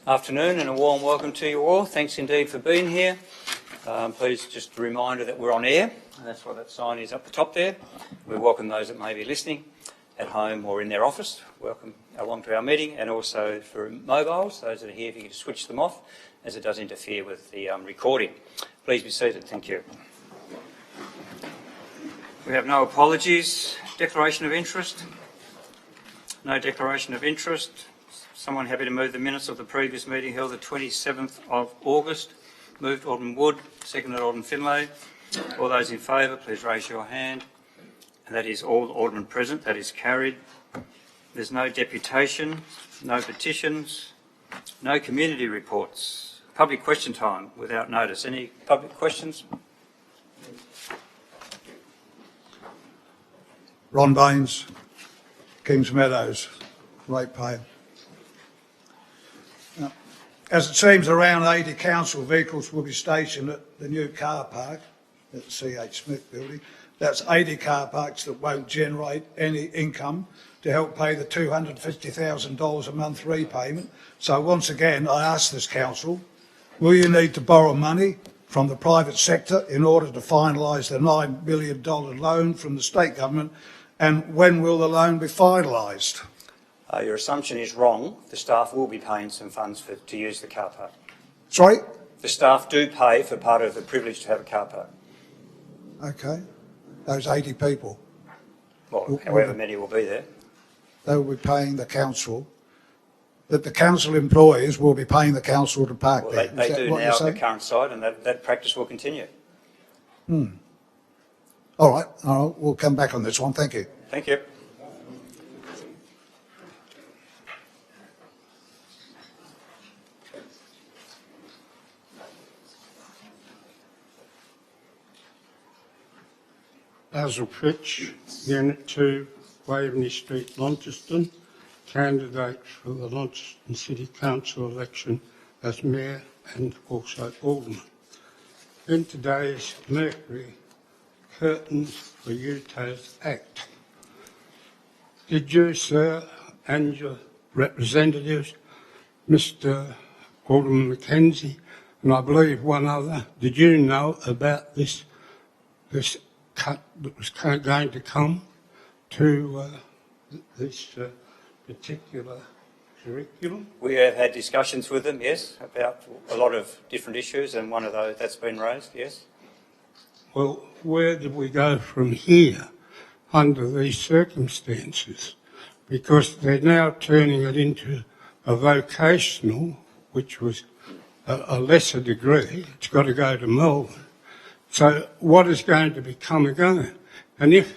Afternoon and a warm welcome to you all. Thanks indeed for being here. Please, just a reminder that we're on air, and that's what that sign is up the top there. We welcome those that may be listening at home or in their office. Welcome along to our meeting, and also for mobiles, those that are here, if you could switch them off, as it does interfere with the recording. Please be seated. Thank you. We have no apologies. Declaration of interest? No declaration of interest. Someone happy to move the minutes of the previous meeting held the 27th of August? Moved Alderman Wood, seconded Alderman Finlay. All those in favour, please raise your hand. And that is all Aldermen present. That is carried. There's no deputation, no petitions, no community reports. Public question time without notice. Any public questions? Ron Baines, Kings Meadows, ratepayer. As it seems, around 80 council vehicles will be stationed at the new car park at the C.H. Smith building. That's 80 car parks that won't generate any income to help pay the $250,000 a month repayment. So once again, I ask this council, will you need to borrow money from the private sector in order to finalise the $9 million loan from the state government, and when will the loan be finalised? Your assumption is wrong. The staff will be paying some funds to use the car park. Sorry? The staff do pay for part of the privilege to have a car park. Okay. Those 80 people. Well, however many will be there. They will be paying the council. That the council employees will be paying the council to park there. They do now at the current site, and that practice will continue. All right. We'll come back on this one. Thank you. Thank you. Basil Fitch, Unit 2, Waveney Street, Launceston, candidate for the Launceston City Council election as Mayor and also Alderman. In today's Mercury Curtains for UTAS Act, did you, sir, and your representatives, Mr. Alderman McKenzie, and I believe one other, did you know about this cut that was going to come to this particular curriculum? We have had discussions with them, yes, about a lot of different issues, and one of those that's been raised, yes. Well, where did we go from here under these circumstances? Because they're now turning it into a vocational, which was a lesser degree. It's got to go to Melbourne. So what is going to become again? And if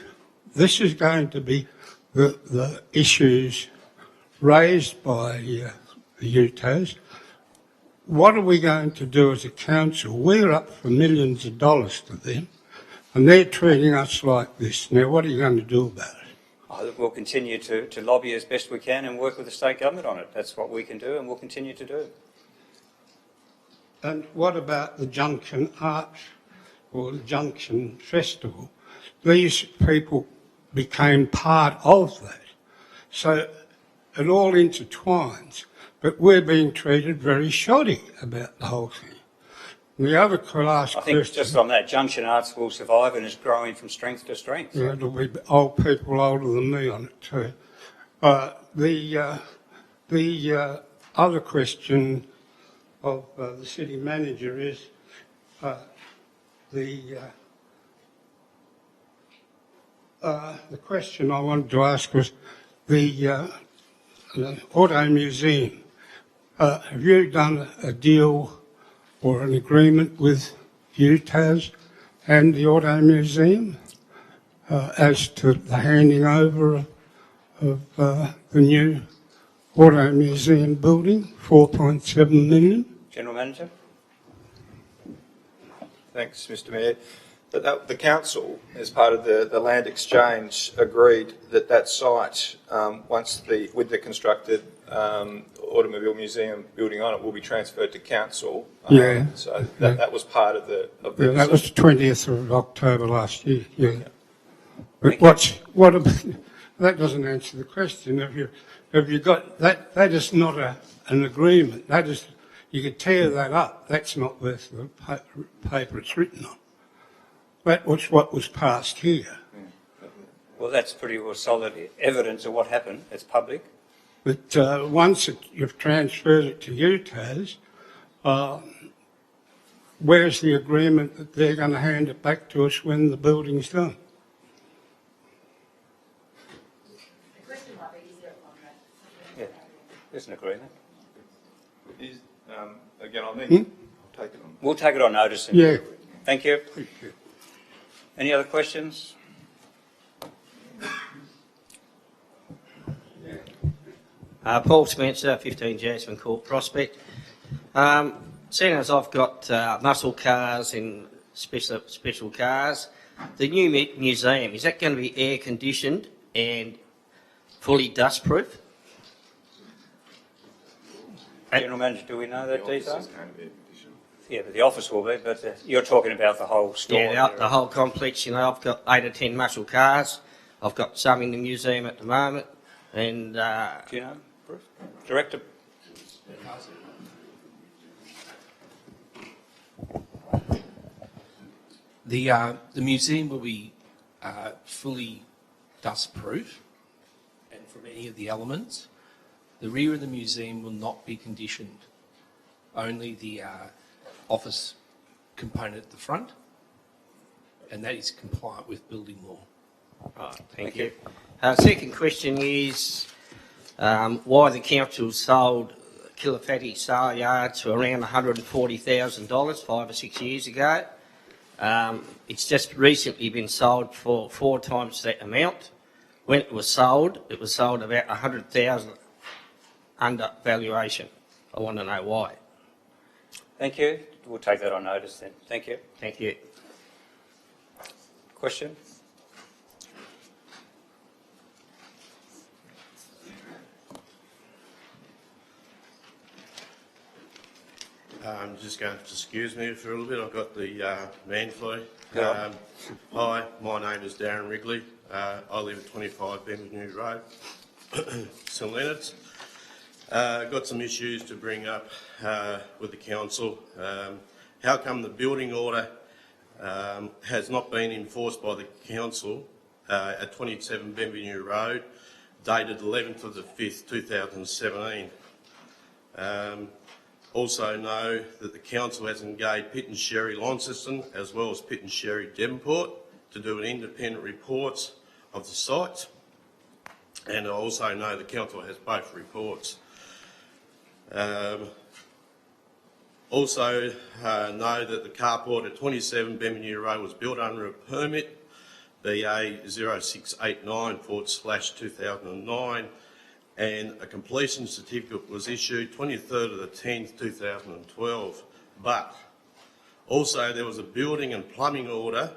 this is going to be the issues raised by the UTAS, what are we going to do as a council? We're up for millions of dollars to them, and they're treating us like this. Now, what are you going to do about it? We'll continue to lobby as best we can and work with the state government on it. That's what we can do, and we'll continue to do. And what about the Junction Arts or the Junction Festival? These people became part of that. So it all intertwines, but we're being treated very shoddy about the whole thing. And the other last I think question, just on that, Junction Arts will survive and is growing from strength to strength. Yeah, there'll be old people older than me on it too. The other question of the city manager is the question I wanted to ask was the Auto Museum. Have you done a deal or an agreement with UTAS and the Auto Museum as to the handing over of the new Auto Museum building, 4.7 million? General Manager. Thanks, Mr Mayor. The council, as part of the land exchange, agreed that site, with the constructed automobile museum building on it, will be transferred to council. So that was part of the. That was the 20th of October last year. Yeah. But that doesn't answer the question. Have you got that? That is not an agreement. That is, you could tear that up. That's not worth the paper it's written on. That was what was passed here. Well, that's pretty well solid evidence of what happened. It's public. But once you've transferred it to you, Taz, where's the agreement that they're going to hand it back to us when the building's done? The question might be, is there a contract? Yeah, there's an agreement. Is, again, I'll take it on. We'll take it on notice. Yeah. Thank you. Thank you. Any other questions? Paul Spencer, 15 Jasmine Court, Prospect. Seeing as I've got muscle cars and special cars, the new museum, is that going to be air conditioned and fully dust proof? General Manager, do we know that detail? Yeah, but the office will be, but you're talking about the whole store. Yeah, the whole complex. You know, I've got 8 or 10 muscle cars. I've got some in the museum at the moment, and Do you know, Bruce? Director? The museum will be fully dust proof and from any of the elements. The rear of the museum will not be conditioned. Only the office component at the front, and that is compliant with building law. right, thank you. Second question is why the council sold Kilafatti Sale Yard for around $140,000 5 or 6 years ago. It's just recently been sold for 4 times that amount. When it was sold about $100,000 under valuation. I want to know why. Thank you. We'll take that on notice then. Thank you. Thank you. Question? I'm just going to excuse me for a little bit. I've got the man flu. Yeah. Hi, my name is Darren Wrigley. I live at 25 Bendigo Road, St Leonard's. Got some issues to bring up with the council. How come the building order has not been enforced by the council at 27 Bendigo Road, dated 11th of the 5th, 2017? Also know that the council has engaged Pitt and Sherry Launceston as well as Pitt and Sherry Devonport to do an independent reports of the site, and I also know the council has both reports. Also know that the carport at 27 Bendigo Road was built under a permit, BA 0689/2009, and a completion certificate was issued 23rd of the 10th, 2012. But also there was a building and plumbing order,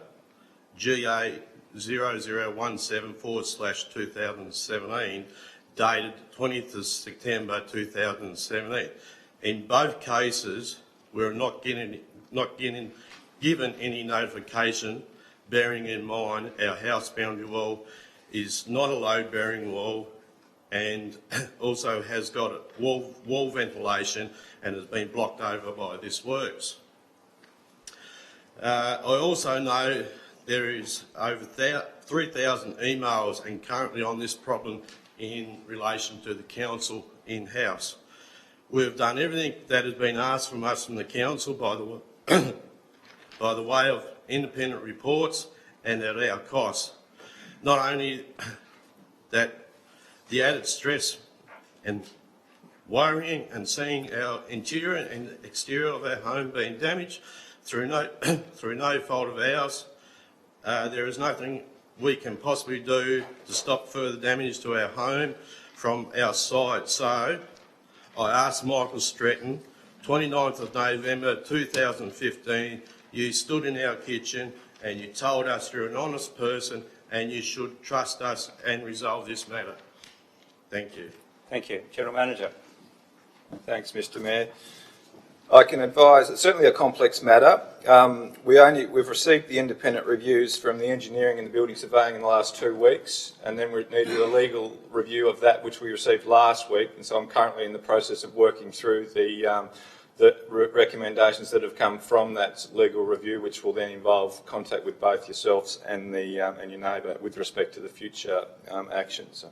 GA 0017/2017, dated 20th of September 2017. In both cases, we're not given any notification, bearing in mind our house boundary wall is not a load-bearing wall and also has got wall ventilation and has been blocked over by this works. I also know there is over 3,000 emails and currently on this problem in relation to the council in-house. We've done everything that has been asked from us from the council by the way of independent reports and at our cost. Not only that, the added stress and worrying and seeing our interior and exterior of our home being damaged through no fault of ours. There is nothing we can possibly do to stop further damage to our home from our side. So I asked Michael Stretton, 29th of November 2015, you stood in our kitchen and you told us you're an honest person and you should trust us and resolve this matter. Thank you. Thank you. General Manager. Thanks, Mr Mayor. I can advise it's certainly a complex matter. We've received the independent reviews from the engineering and the building surveying in the last 2 weeks, and then we needed a legal review of that, which we received last week. And so I'm currently in the process of working through the recommendations that have come from that legal review, which will then involve contact with both yourselves and your neighbour with respect to the future actions.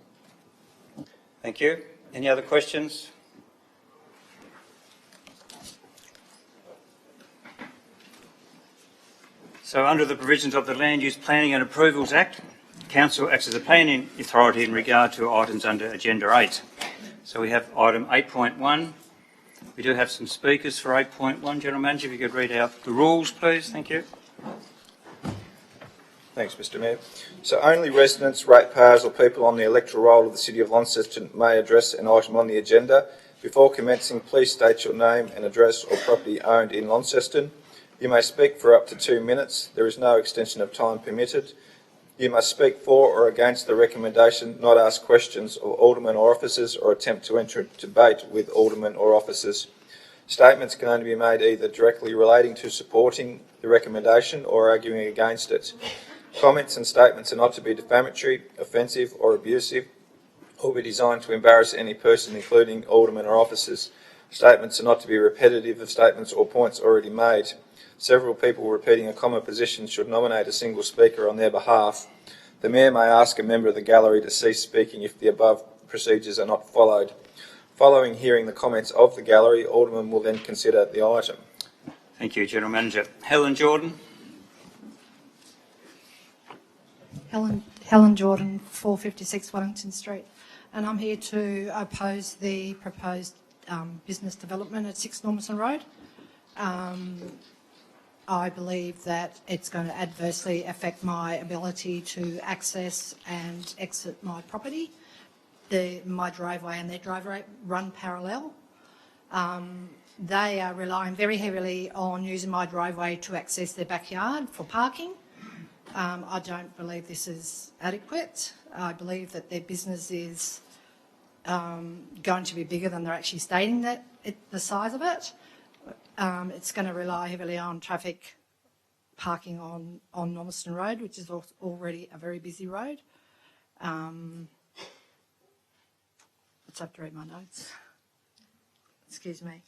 Thank you. Any other questions? So under the provisions of the Land Use Planning and Approvals Act, Council acts as a planning authority in regard to items under Agenda 8. So we have item 8.1. We do have some speakers for 8.1. General Manager, if you could read out the rules, please. Thank you. Thanks, Mr Mayor. So only residents, ratepayers or people on the electoral roll of the City of Launceston may address an item on the agenda. Before commencing, please state your name and address or property owned in Launceston. You may speak for up to 2 minutes. There is no extension of time permitted. You must speak for or against the recommendation, not ask questions of aldermen or officers or attempt to enter a debate with aldermen or officers. Statements can only be made either directly relating to supporting the recommendation or arguing against it. Comments and statements are not to be defamatory, offensive or abusive or be designed to embarrass any person, including aldermen or officers. Statements are not to be repetitive of statements or points already made. Several people repeating a common position should nominate a single speaker on their behalf. The Mayor may ask a member of the gallery to cease speaking if the above procedures are not followed. Following hearing the comments of the gallery, Alderman will then consider the item. Thank you, General Manager. Helen Jordan. Helen Jordan, 456 Wellington Street, and I'm here to oppose the proposed business development at 6 Normanton Road. I believe that it's going to adversely affect my ability to access and exit my property. My driveway and their driveway run parallel. They are relying very heavily on using my driveway to access their backyard for parking. I don't believe this is adequate. I believe that their business is going to be bigger than they're actually stating that the size of it. It's going to rely heavily on traffic parking on Launceston Road, which is already a very busy road. Let's have to read my notes. Excuse me.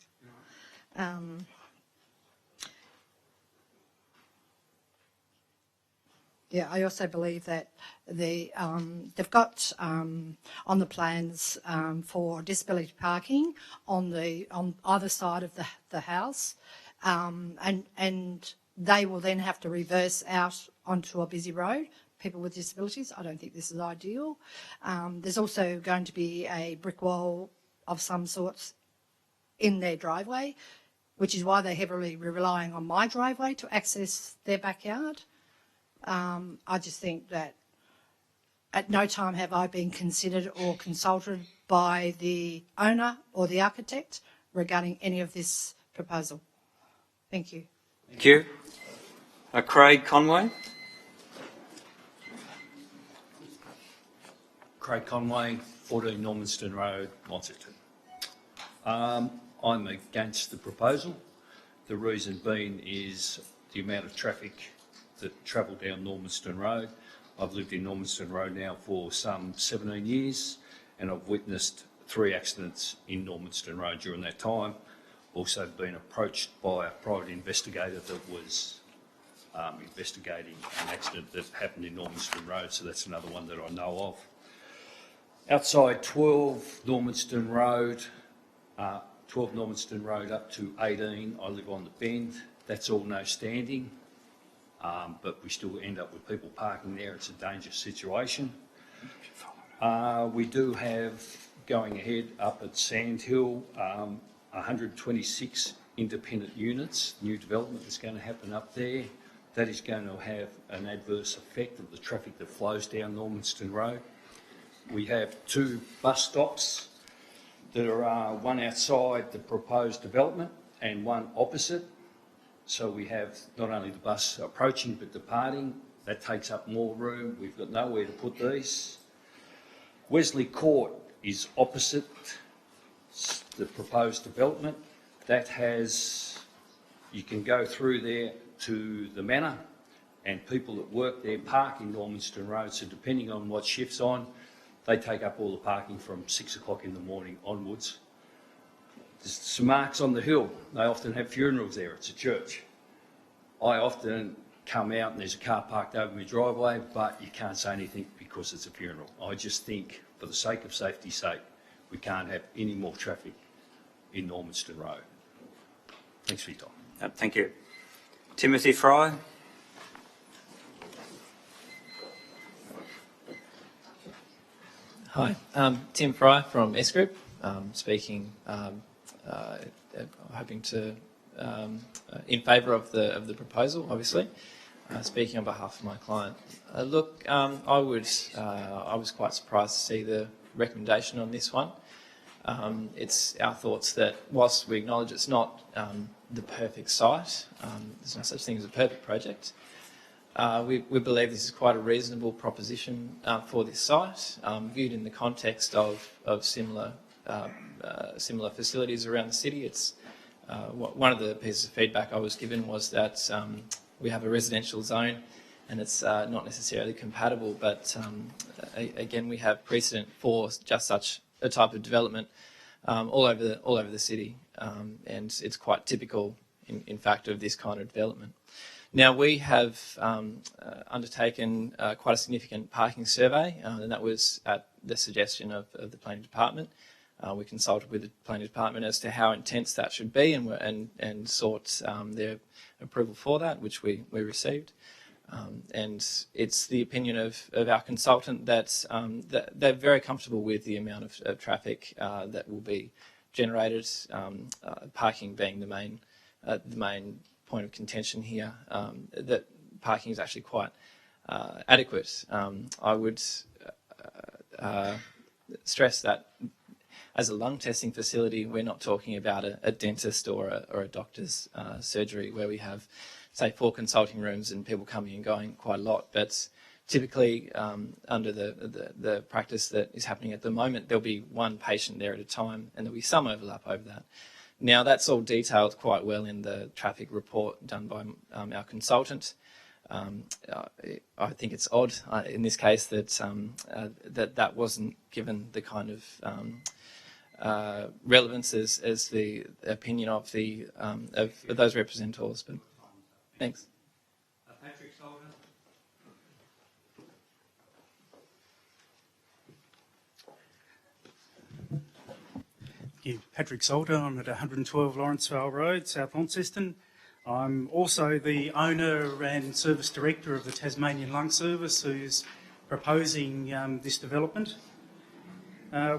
Yeah, I also believe that they've got on the plans for disability parking on either side of the house, and they will then have to reverse out onto a busy road. People with disabilities, I don't think this is ideal. There's also going to be a brick wall of some sorts in their driveway, which is why they're heavily relying on my driveway to access their backyard. I just think that at no time have I been considered or consulted by the owner or the architect regarding any of this proposal. Thank you. Thank you. Craig Conway. Craig Conway, 14 Normanston Road, Launceston. I'm against the proposal. The reason being is the amount of traffic that travel down Normanston Road. I've lived in Normanston Road now for some 17 years and I've witnessed 3 accidents in Normanston Road during that time. Also been approached by a private investigator that was investigating an accident that happened in Normanston Road, so that's another one that I know of. Outside 12 Normanston Road up to 18, I live on the bend. That's all no standing. But we still end up with people parking there. It's a dangerous situation. We do have, going ahead, up at Sandhill, 126 independent units, new development that's going to happen up there. That is going to have an adverse effect of the traffic that flows down Normanston Road. We have 2 bus stops that are one outside the proposed development and one opposite. So we have not only the bus approaching but departing. That takes up more room. We've got nowhere to put these. Wesley Court is opposite the proposed development. that has, you can go through there to the manor, and people that work there park in Normanston Road, so depending on what shift's on, they take up all the parking from 6 o'clock in the morning onwards. There's St Mark's on the Hill, they often have funerals there, it's a church. I often come out and there's a car parked over my driveway, but you can't say anything because it's a funeral. I just think, for the sake of safety's sake, we can't have any more traffic in Normanston Road. Thanks for your time. Thank you. Timothy Fry. Hi, Tim Fry from S Group, speaking, hoping to, in favour of the proposal, obviously, speaking on behalf of my client. Look, I was quite surprised to see the recommendation on this one. It's our thoughts that whilst we acknowledge it's not the perfect site, there's no such thing as a perfect project. We believe this is quite a reasonable proposition for this site, viewed in the context of similar facilities around the city. It's one of the pieces of feedback I was given was that we have a residential zone, and it's not necessarily compatible. But again, we have precedent for just such a type of development all over the city, and it's quite typical, in fact, of this kind of development. Now, we have undertaken quite a significant parking survey, and that was at the suggestion of the planning department. We consulted with the planning department as to how intense that should be, and sought their approval for that, which we received. And it's the opinion of our consultant that they're very comfortable with the amount of traffic that will be generated, parking being the main point of contention here, that parking is actually quite adequate. I would stress that as a lung testing facility, we're not talking about a dentist or a doctor's surgery where we have, say, 4 consulting rooms and people coming and going quite a lot. But typically, under the practice that is happening at the moment, there'll be 1 patient there at a time, and there'll be some overlap over that. Now, that's all detailed quite well in the traffic report done by our consultant. I think it's odd in this case that that wasn't given the kind of relevance as the opinion of those representatives. But thanks. Patrick Sullivan. Patrick Salter. I'm at 112 Lawrencevale Road, South Launceston. I'm also the owner and service director of the Tasmanian Lung Service, who's proposing this development.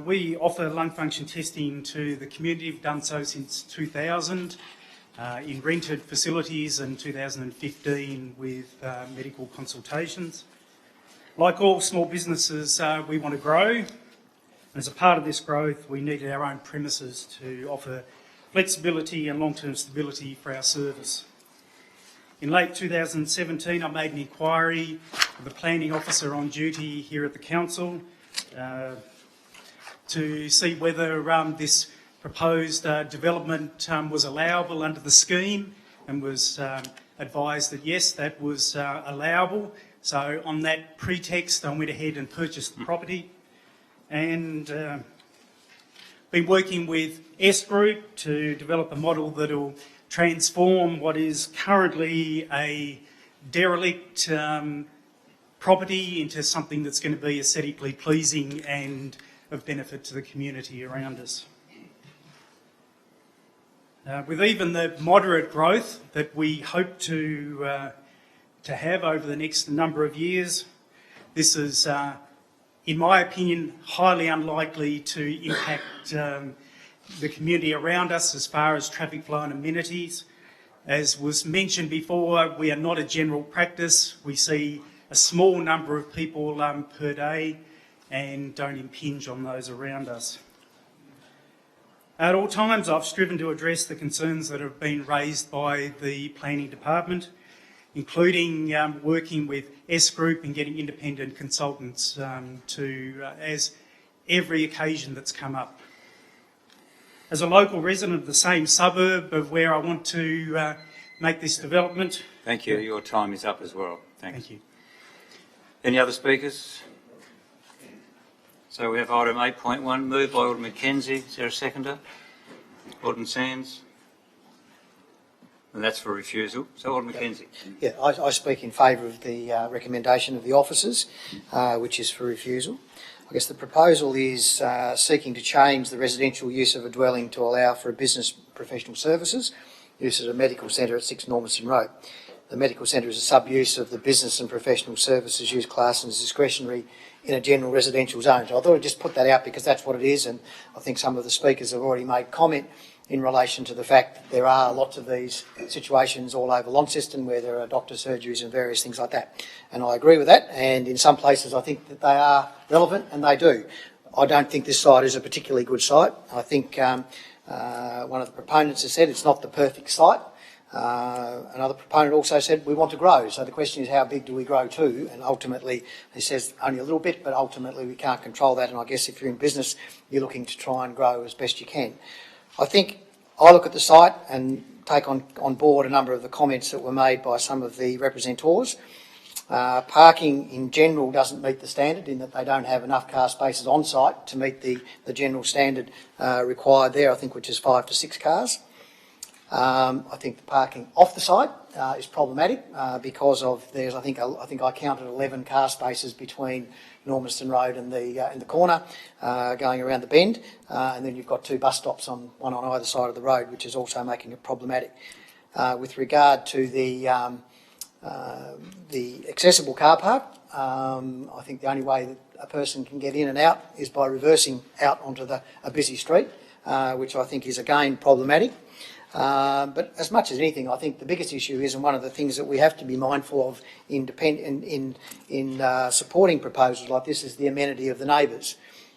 We offer lung function testing to the community. We've done so since 2000 in rented facilities, and 2015 with medical consultations. Like all small businesses, we want to grow. As a part of this growth, we needed our own premises to offer flexibility and long-term stability for our service. In late 2017, I made an inquiry with the planning officer on duty here at the council to see whether this proposed development was allowable under the scheme, and was advised that yes, that was allowable. So on that pretext, I went ahead and purchased the property. And been working with S Group to develop a model that will transform what is currently a derelict property into something that's going to be aesthetically pleasing and of benefit to the community around us. With even the moderate growth that we hope to have over the next number of years, this is in my opinion, highly unlikely to impact the community around us as far as traffic flow and amenities. As was mentioned before, we are not a general practice. We see a small number of people per day and don't impinge on those around us. At all times, I've striven to address the concerns that have been raised by the planning department, including working with S Group and getting independent consultants as every occasion that's come up. as a local resident of the same suburb of where I want to make this development. Thank you. Your time is up as well. Thanks. Thank you. Any other speakers? So we have item 8.1, moved by Alderman Mackenzie. Is there a seconder? Alderman Sands? And that's for refusal. So Alderman Mackenzie. Yeah, I speak in favour of the recommendation of the officers, which is for refusal. I guess the proposal is seeking to change the residential use of a dwelling to allow for a business professional services use as a medical centre at 6 Normanston Road. The medical centre is a sub-use of the business and professional services use class and is discretionary in a general residential zone. So I thought I'd just put that out because that's what it is, and I think some of the speakers have already made comment in relation to the fact that there are lots of these situations all over Launceston where there are doctor surgeries and various things like that. And I agree with that, and in some places I think that they are relevant, and they do. I don't think this site is a particularly good site. I think one of the proponents has said it's not the perfect site. Another proponent also said we want to grow. So the question is, how big do we grow to? And ultimately, he says only a little bit, but ultimately we can't control that. And I guess if you're in business, you're looking to try and grow as best you can. I think I look at the site and take on board a number of the comments that were made by some of the representors. Parking in general doesn't meet the standard in that they don't have enough car spaces on site to meet the general standard required there, I think, which is 5 to 6 cars. I think the parking off the site is problematic because of there's I think I counted 11 car spaces between Normanston Road and the corner going around the bend, and then you've got 2 bus stops one on either side of the road, which is also making it problematic. With regard to the accessible car park, I think the only way that a person can get in and out is by reversing out onto a busy street, which I think is again problematic. But as much as anything, I think the biggest issue is, and one of the things that we have to be mindful of in supporting proposals like this, is the amenity of the neighbours.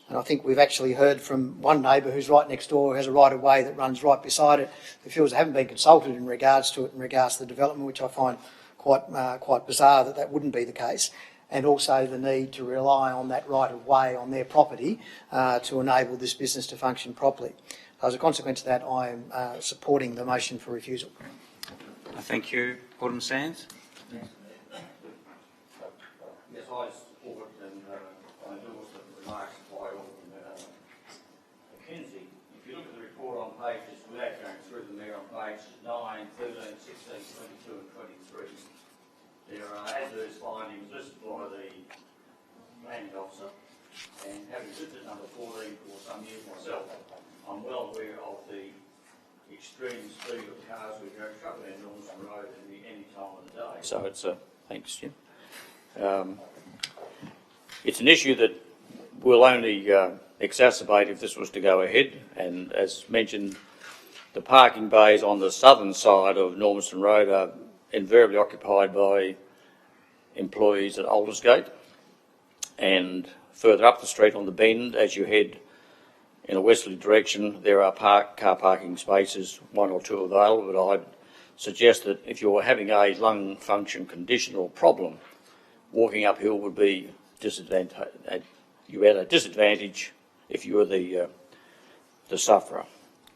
And I think we've actually heard from one neighbour who's right next door, who has a right-of-way that runs right beside it, who feels they haven't been consulted in regards to it, in regards to the development, which I find quite bizarre that wouldn't be the case. And also the need to rely on that right-of-way on their property to enable this business to function properly. As a consequence of that, I am supporting the motion for refusal. Thank you. Alderman Sands? Yes, I support and I endorse the remarks by Alderman Mackenzie. If you look at the report on pages, without going through them there, on pages 9, 13, 16, 22 and 23, there are adverse findings listed by the planning officer, and having lived at number 14 for some years myself, I'm well aware of the extreme speed of cars we go travelling down Normanston Road at any time of the day. So it's thanks, Jim. It's an issue that will only exacerbate if this was to go ahead. And as mentioned, the parking bays on the southern side of Normanston Road are invariably occupied by employees at Aldersgate, and further up the street on the bend, as you head in a westerly direction, there are car parking spaces, 1 or 2 available, but I'd suggest that if you're having a lung function condition or problem, walking uphill would be you're at a disadvantage if you're the sufferer.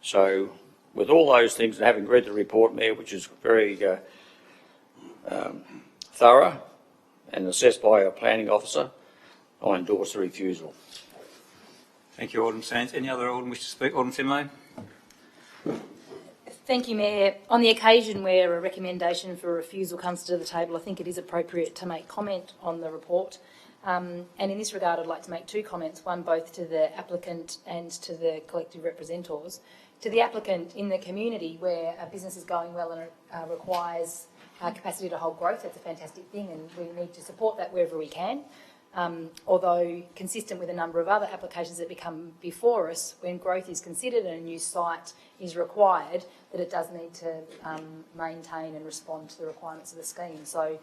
So with all those things, and having read the report, Mayor, which is very thorough and assessed by a planning officer, I endorse the refusal. Thank you, Alderman Sands. Any other Alderman wish to speak? Alderman Finlay? Thank you, Mayor. On the occasion where a recommendation for refusal comes to the table, I think it is appropriate to make comment on the report. And in this regard, I'd like to make 2 comments, one both to the applicant and to the collective representatives. To the applicant, in the community where a business is going well and it requires capacity to hold growth, that's a fantastic thing, and we need to support that wherever we can. Although consistent with a number of other applications that become before us, when growth is considered and a new site is required, that it does need to maintain and respond to the requirements of the scheme. So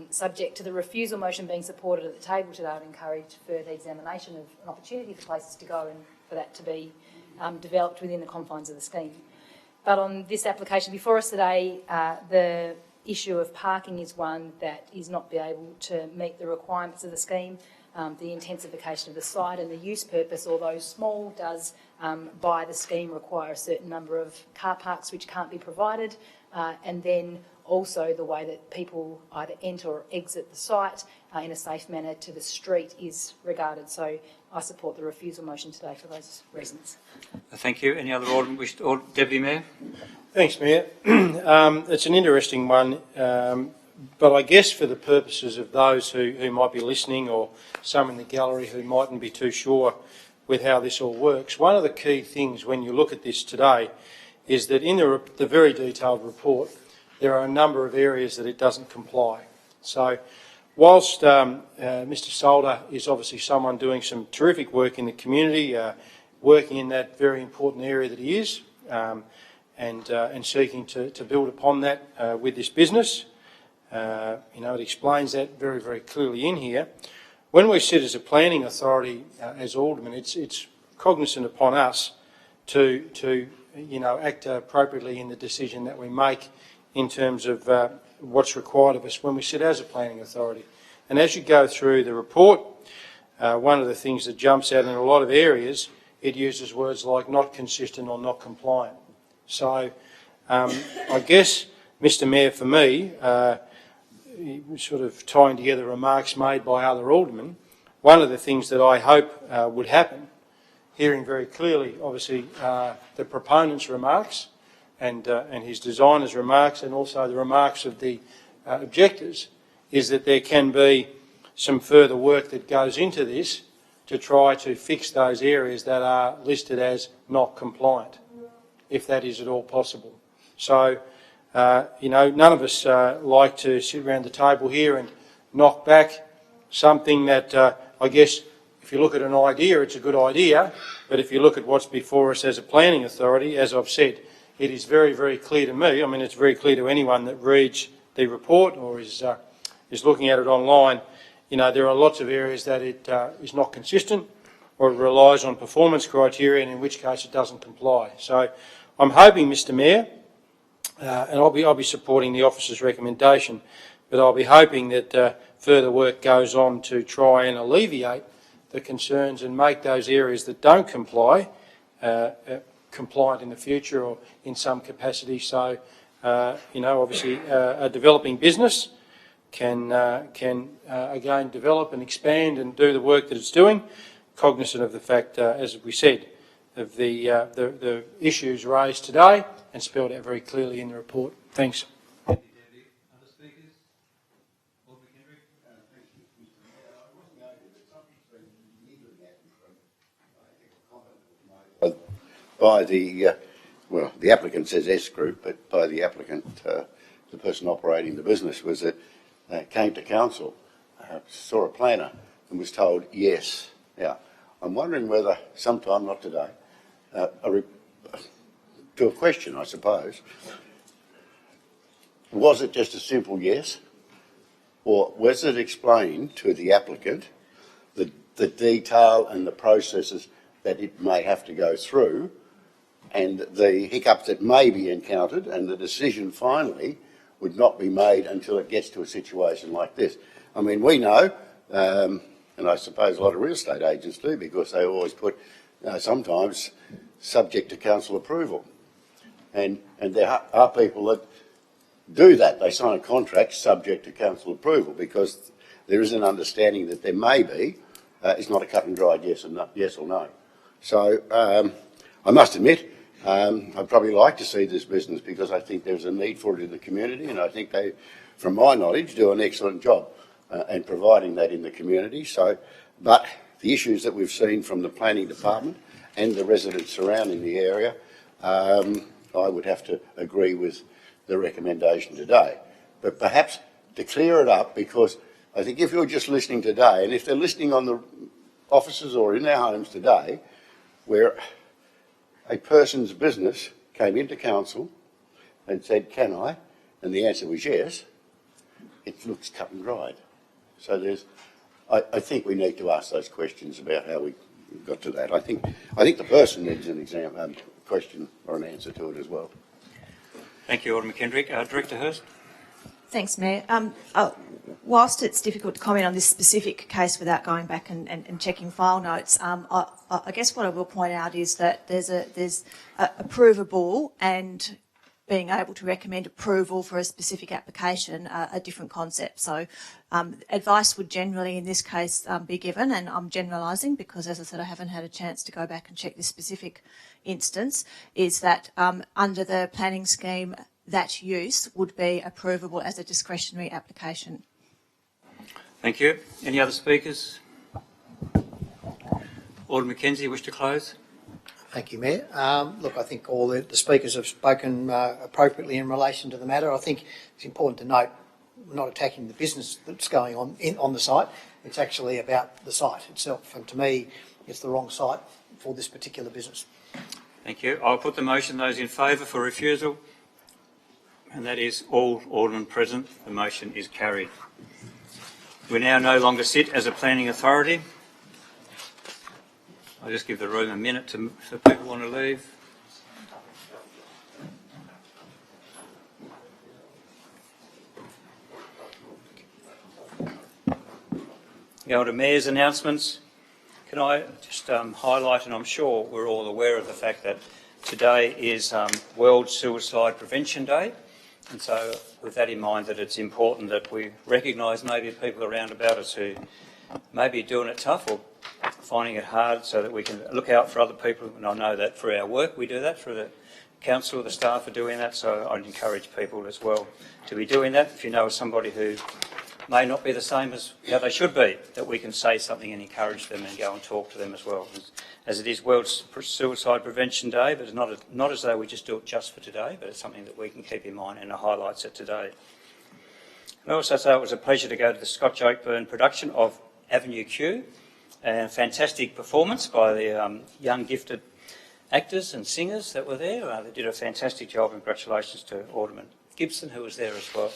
subject to the refusal motion being supported at the table today, I would encourage further examination of an opportunity for places to go and for that to be developed within the confines of the scheme. But on this application before us today, the issue of parking is one that is not be able to meet the requirements of the scheme. The intensification of the site and the use purpose, although small, does by the scheme require a certain number of car parks which can't be provided, and then also the way that people either enter or exit the site in a safe manner to the street is regarded. So I support the refusal motion today for those reasons. Thank you. Any other Alderman wish? Deputy Mayor? Thanks, Mayor. It's an interesting one, but I guess for the purposes of those who might be listening or some in the gallery who mightn't be too sure with how this all works, one of the key things when you look at this today is that in the very detailed report, there are a number of areas that it doesn't comply. So whilst Mr Solder is obviously someone doing some terrific work in the community, working in that very important area that he is, and seeking to build upon that with this business, it explains that very, very clearly in here. When we sit as a planning authority, as aldermen, it's cognizant upon us to act appropriately in the decision that we make in terms of what's required of us when we sit as a planning authority. And as you go through the report, one of the things that jumps out in a lot of areas, it uses words like not consistent or not compliant. So I guess, Mr Mayor, for me, sort of tying together remarks made by other aldermen, one of the things that I hope would happen, hearing very clearly, obviously, the proponent's remarks and his designer's remarks and also the remarks of the objectors, is that there can be some further work that goes into this to try to fix those areas that are listed as not compliant, if that is at all possible. So, none of us like to sit around the table here and knock back something that I guess if you look at an idea, it's a good idea, but if you look at what's before us as a planning authority, as I've said, it is very, very clear to me, I mean it's very clear to anyone that reads the report or is looking at it online, there are lots of areas that it is not consistent or it relies on performance criteria, and in which case it doesn't comply. So I'm hoping, Mr Mayor, and I'll be supporting the officer's recommendation, but I'll be hoping that further work goes on to try and alleviate the concerns and make those areas that don't comply compliant in the future or in some capacity. So, obviously a developing business can again develop and expand and do the work that it's doing, cognizant of the fact, as we said, of the issues raised today and spelled out very clearly in the report. Thanks. By the applicant says S Group, but by the applicant, the person operating the business, was that they came to council, saw a planner and was told yes. Now, I'm wondering whether sometime, not today, to a question, I suppose, was it just a simple yes, or was it explained to the applicant the detail and the processes that it may have to go through and the hiccups that may be encountered, and the decision finally would not be made until it gets to a situation like this? I mean, we know, and I suppose a lot of real estate agents do, because they always put, sometimes subject to council approval. And there are people that do that. They sign a contract subject to council approval because there is an understanding that there may be. It's not a cut and dried yes or no. So I must admit, I'd probably like to see this business because I think there's a need for it in the community, and I think they, from my knowledge, do an excellent job in providing that in the community. So, but the issues that we've seen from the planning department and the residents surrounding the area, I would have to agree with the recommendation today. But perhaps to clear it up, because I think if you're just listening today, and if they're listening on the offices or in their homes today, where a person's business came into council and said, can I? And the answer was yes, it looks cut and dried. So I think we need to ask those questions about how we got to that. I think the person needs an question or an answer to it as well. Thank you, Alderman Kendrick. Director Hurst. Thanks, Mayor. Whilst it's difficult to comment on this specific case without going back and checking file notes, I guess what I will point out is that there's a provable and being able to recommend approval for a specific application are different concepts. So advice would generally in this case be given, and I'm generalising because, as I said, I haven't had a chance to go back and check this specific instance, is that under the planning scheme, that use would be approvable as a discretionary application. Thank you. Any other speakers? Alderman Mackenzie, wish to close? Thank you, Mayor. Look, I think all the speakers have spoken appropriately in relation to the matter. I think it's important to note we're not attacking the business that's going on the site. It's actually about the site itself, and to me, it's the wrong site for this particular business. Thank you. I'll put the motion. Those in favour for refusal? And that is all aldermen present. The motion is carried. We now no longer sit as a planning authority. I'll just give the room a minute for people who want to leave. Go to Mayor's announcements. Can I just highlight, and I'm sure we're all aware of the fact that today is World Suicide Prevention Day, and so with that in mind, that it's important that we recognise maybe people around about us who may be doing it tough or finding it hard, so that we can look out for other people. And I know that for our work we do that, for the council, the staff are doing that, so I'd encourage people as well to be doing that. If you know somebody who may not be the same as how they should be, that we can say something and encourage them and go and talk to them as well. As it is World Suicide Prevention Day, but it's not as though we just do it just for today, but it's something that we can keep in mind, and it highlights it today. And I also say it was a pleasure to go to the Scotch Oakburn production of Avenue Q, and a fantastic performance by the young gifted actors and singers that were there. They did a fantastic job, and congratulations to Alderman Gibson, who was there as well,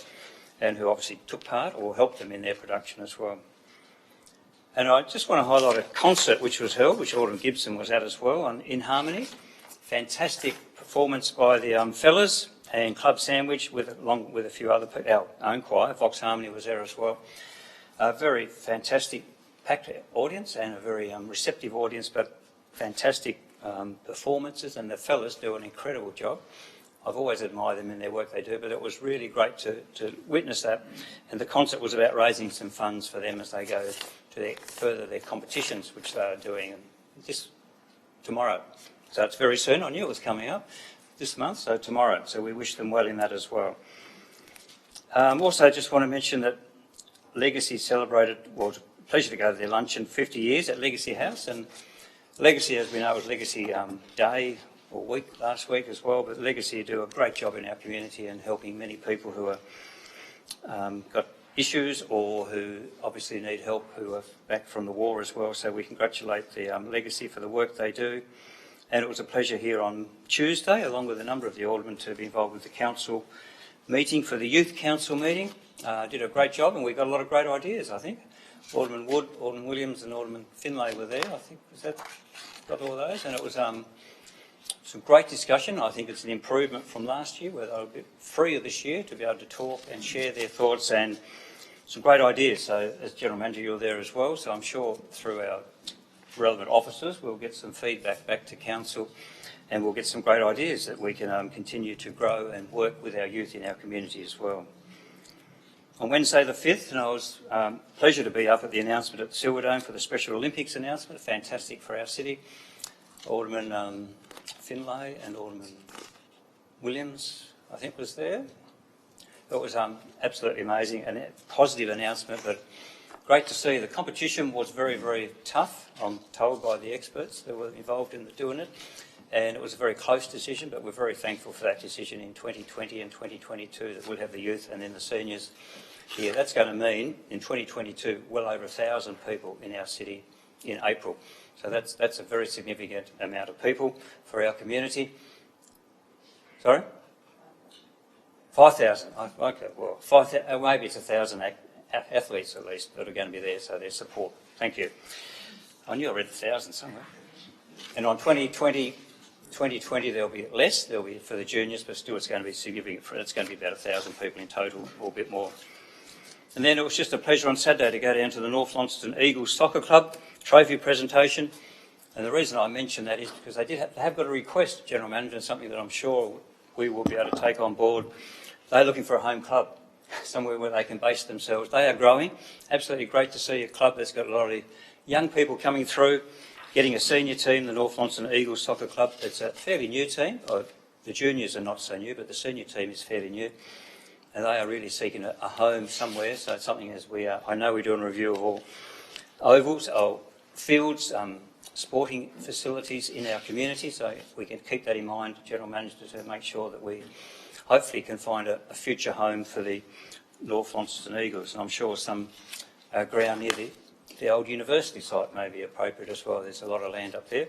and who obviously took part or helped them in their production as well. And I just want to highlight a concert which was held, which Alderman Gibson was at as well, on In Harmony. Fantastic performance by the fellas and Club Sandwich, along with a few other people. Our own choir, Vox Harmony, was there as well. A very fantastic packed audience and a very receptive audience, but fantastic performances, and the fellas do an incredible job. I've always admired them in their work they do, but it was really great to witness that. And the concert was about raising some funds for them as they go to further their competitions, which they are doing this tomorrow. So it's very soon. I knew it was coming up this month, so tomorrow. So we wish them well in that as well. Also, just want to mention that Legacy celebrated, well, it was a pleasure to go to their luncheon, 50 years at Legacy House. And Legacy, as we know, was Legacy Day or week last week as well, but Legacy do a great job in our community and helping many people who are got issues or who obviously need help, who are back from the war as well. So we congratulate the Legacy for the work they do. And it was a pleasure here on Tuesday, along with a number of the aldermen, to be involved with the council meeting for the Youth Council meeting. Did a great job, and we got a lot of great ideas, I think. Alderman Wood, Alderman Williams and Alderman Finlay were there, I think. Was that got all those? And it was some great discussion. I think it's an improvement from last year, where they were a bit freer this year to be able to talk and share their thoughts, and some great ideas. So as General Manager, you're there as well, so I'm sure through our relevant officers we'll get some feedback back to Council, and we'll get some great ideas that we can continue to grow and work with our youth in our community as well. On Wednesday the 5th, and I was pleasure to be up at the announcement at the Silverdome for the Special Olympics announcement, fantastic for our city. Alderman Finlay and Alderman Williams, I think, was there. It was absolutely amazing and a positive announcement, but great to see. The competition was very, very tough, I'm told by the experts that were involved in doing it, and it was a very close decision, but we're very thankful for that decision in 2020 and 2022 that we'll have the youth and then the seniors here. That's going to mean in 2022 well over 1,000 people in our city in April. So that's a very significant amount of people for our community. Sorry? 5,000. Okay, well, 5,000, maybe it's 1,000 athletes at least that are going to be there, so their support. Thank you. I knew I read 1,000 somewhere. And on 2020, 2020 there'll be less, there'll be for the juniors, but still it's going to be significant. It's going to be about 1,000 people in total, or a bit more. And then it was just a pleasure on Saturday to go down to the North Launceston Eagles Soccer Club trophy presentation. And the reason I mention that is because they have got a request, General Manager, and something that I'm sure we will be able to take on board. They're looking for a home club, somewhere where they can base themselves. They are growing. Absolutely great to see a club that's got a lot of young people coming through, getting a senior team, the North Launceston Eagles Soccer Club. It's a fairly new team. The juniors are not so new, but the senior team is fairly new. And they are really seeking a home somewhere. So it's something as I know we're doing a review of all ovals, or fields, sporting facilities in our community. So if we can keep that in mind, General Manager, to make sure that we hopefully can find a future home for the North Launceston Eagles. And I'm sure some ground near the old university site may be appropriate as well. There's a lot of land up there.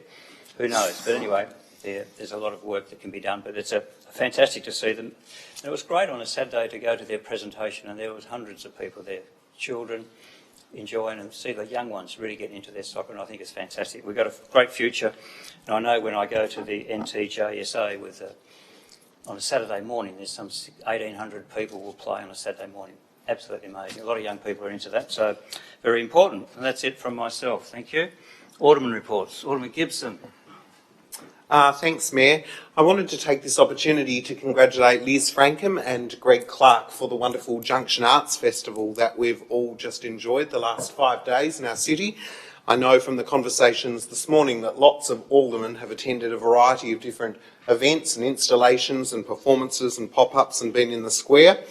Who knows? But anyway, there's a lot of work that can be done. But it's fantastic to see them. And it was great on a Saturday to go to their presentation, and there was hundreds of people there, children enjoying, and see the young ones really getting into their soccer, and I think it's fantastic. We've got a great future. And I know when I go to the NTJSA on a Saturday morning, there's some 1,800 people will play on a Saturday morning. Absolutely amazing. A lot of young people are into that, so very important. And that's it from myself. Thank you. Alderman reports. Alderman Gibson. Thanks, Mayor. I wanted to take this opportunity to congratulate Liz Frankham and Greg Clark for the wonderful Junction Arts Festival that we've all just enjoyed the last 5 days in our city. I know from the conversations this morning that lots of aldermen have attended a variety of different events and installations and performances and pop-ups and been in the square.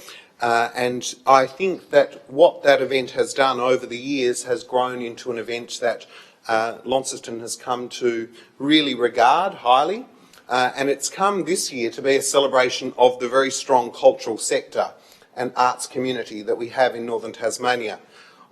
And I think that what that event has done over the years has grown into an event that Launceston has come to really regard highly, and it's come this year to be a celebration of the very strong cultural sector and arts community that we have in northern Tasmania.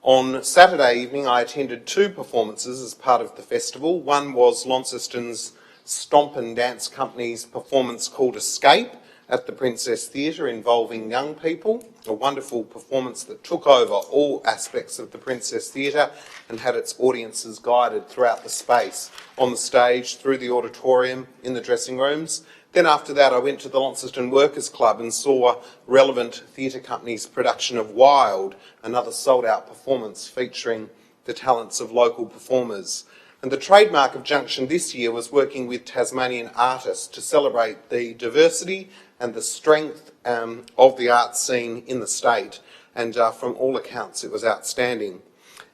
On Saturday evening I attended 2 performances as part of the festival. One was Launceston's Stomp and Dance Company's performance called Escape at the Princess Theatre, involving young people, a wonderful performance that took over all aspects of the Princess Theatre and had its audiences guided throughout the space, on the stage, through the auditorium, in the dressing rooms. Then after that I went to the Launceston Workers Club and saw Relevant Theatre Company's production of Wild, another sold-out performance featuring the talents of local performers. And the trademark of Junction this year was working with Tasmanian artists to celebrate the diversity and the strength of the arts scene in the state. And from all accounts, it was outstanding.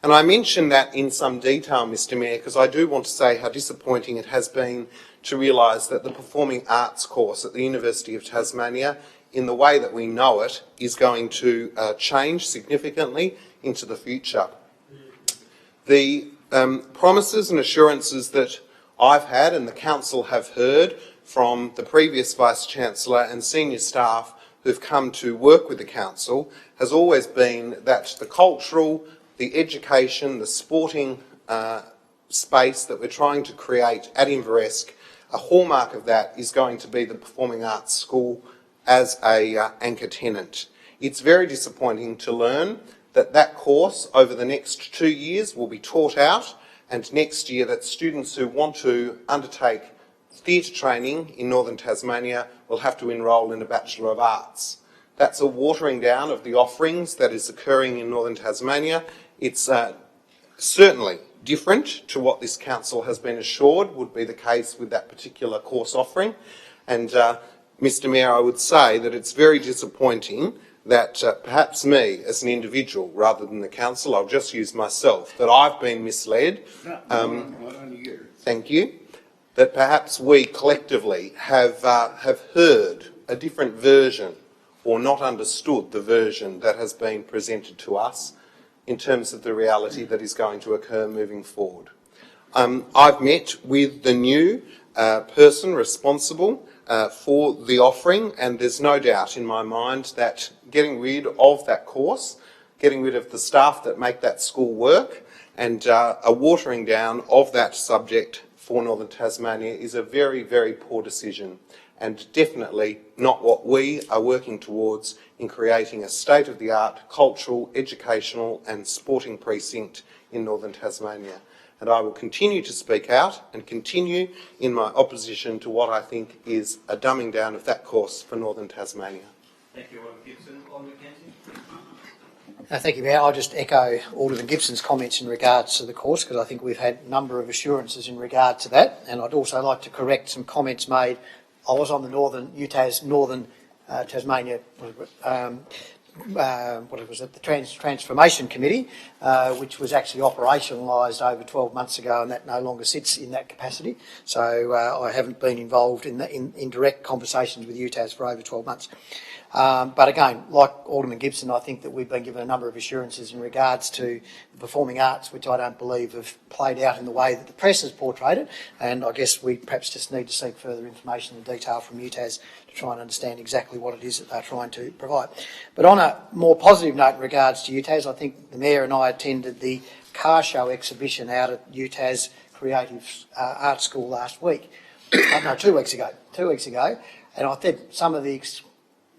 And I mention that in some detail, Mr Mayor, because I do want to say how disappointing it has been to realise that the Performing Arts course at the University of Tasmania, in the way that we know it, is going to change significantly into the future. The promises and assurances that I've had and the Council have heard from the previous Vice-Chancellor and senior staff who've come to work with the Council has always been that the cultural, the education, the sporting space that we're trying to create at Inveresk, a hallmark of that is going to be the Performing Arts School as a anchor tenant. It's very disappointing to learn that that course over the next 2 years will be taught out, and next year that students who want to undertake theatre training in northern Tasmania will have to enrol in a Bachelor of Arts. That's a watering down of the offerings that is occurring in northern Tasmania. It's certainly different to what this council has been assured would be the case with that particular course offering. And Mr Mayor, I would say that it's very disappointing that perhaps me as an individual rather than the council, I'll just use myself, that I've been misled. Thank you. That perhaps we collectively have heard a different version or not understood the version that has been presented to us in terms of the reality that is going to occur moving forward. I've met with the new person responsible for the offering, and there's no doubt in my mind that getting rid of that course, getting rid of the staff that make that school work, and a watering down of that subject for Northern Tasmania is a very, very poor decision, and definitely not what we are working towards in creating a state-of-the-art cultural, educational and sporting precinct in Northern Tasmania. and I will continue to speak out and continue in my opposition to what I think is a dumbing down of that course for Northern Tasmania. Thank you, Alderman Gibson. Alderman Mackenzie. Thank you, Mayor. I'll just echo Alderman Gibson's comments in regards to the course, because I think we've had a number of assurances in regard to that, and I'd also like to correct some comments made. I was on the Northern Tasmania, the Transformation Committee, which was actually operationalised over 12 months ago, and that no longer sits in that capacity. So I haven't been involved in direct conversations with UTAS for over 12 months. But again, like Alderman Gibson, I think that we've been given a number of assurances in regards to the performing arts, which I don't believe have played out in the way that the press has portrayed it. And I guess we perhaps just need to seek further information and detail from UTAS to try and understand exactly what it is that they're trying to provide. But on a more positive note in regards to UTAS, I think the Mayor and I attended the car show exhibition out at UTAS Creative Arts School last week. No, 2 weeks ago. 2 weeks ago. And I think some of the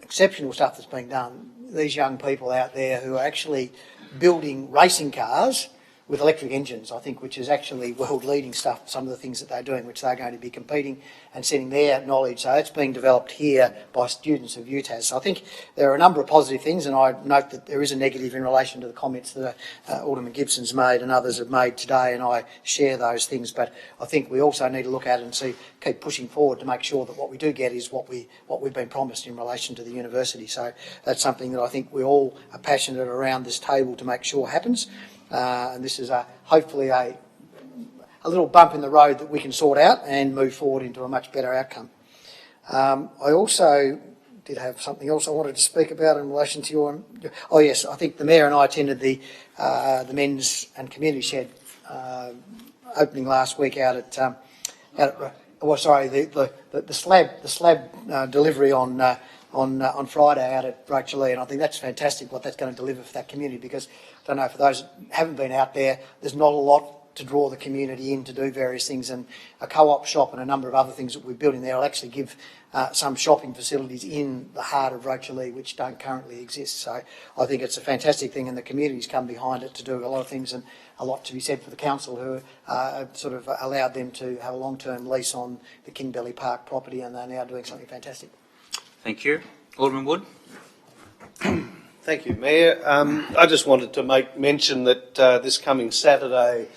exceptional stuff that's being done, these young people out there who are actually building racing cars with electric engines, I think, which is actually world-leading stuff, some of the things that they're doing, which they're going to be competing and sending their knowledge. So it's being developed here by students of UTAS. So I think there are a number of positive things, and I note that there is a negative in relation to the comments that Alderman Gibson's made and others have made today, and I share those things. But I think we also need to look at it and keep pushing forward to make sure that what we do get is what we've been promised in relation to the university. So that's something that I think we all are passionate around this table to make sure happens. And this is hopefully a little bump in the road that we can sort out and move forward into a much better outcome. I also did have something else I wanted to speak about in relation to your... Oh yes, I think the Mayor and I attended the Men's and Community Shed opening last week out at the slab delivery on Friday out at Rochalee, and I think that's fantastic what that's going to deliver for that community, because I don't know, for those who haven't been out there, there's not a lot to draw the community in to do various things, and a co-op shop and a number of other things that we're building there will actually give some shopping facilities in the heart of Rochalee which don't currently exist. So I think it's a fantastic thing, and the community's come behind it to do a lot of things, and a lot to be said for the council who sort of allowed them to have a long-term lease on the Kingbelly Park property, and they're now doing something fantastic. Thank you. Alderman Wood. Thank you, Mayor. I just wanted to make mention that this coming Saturday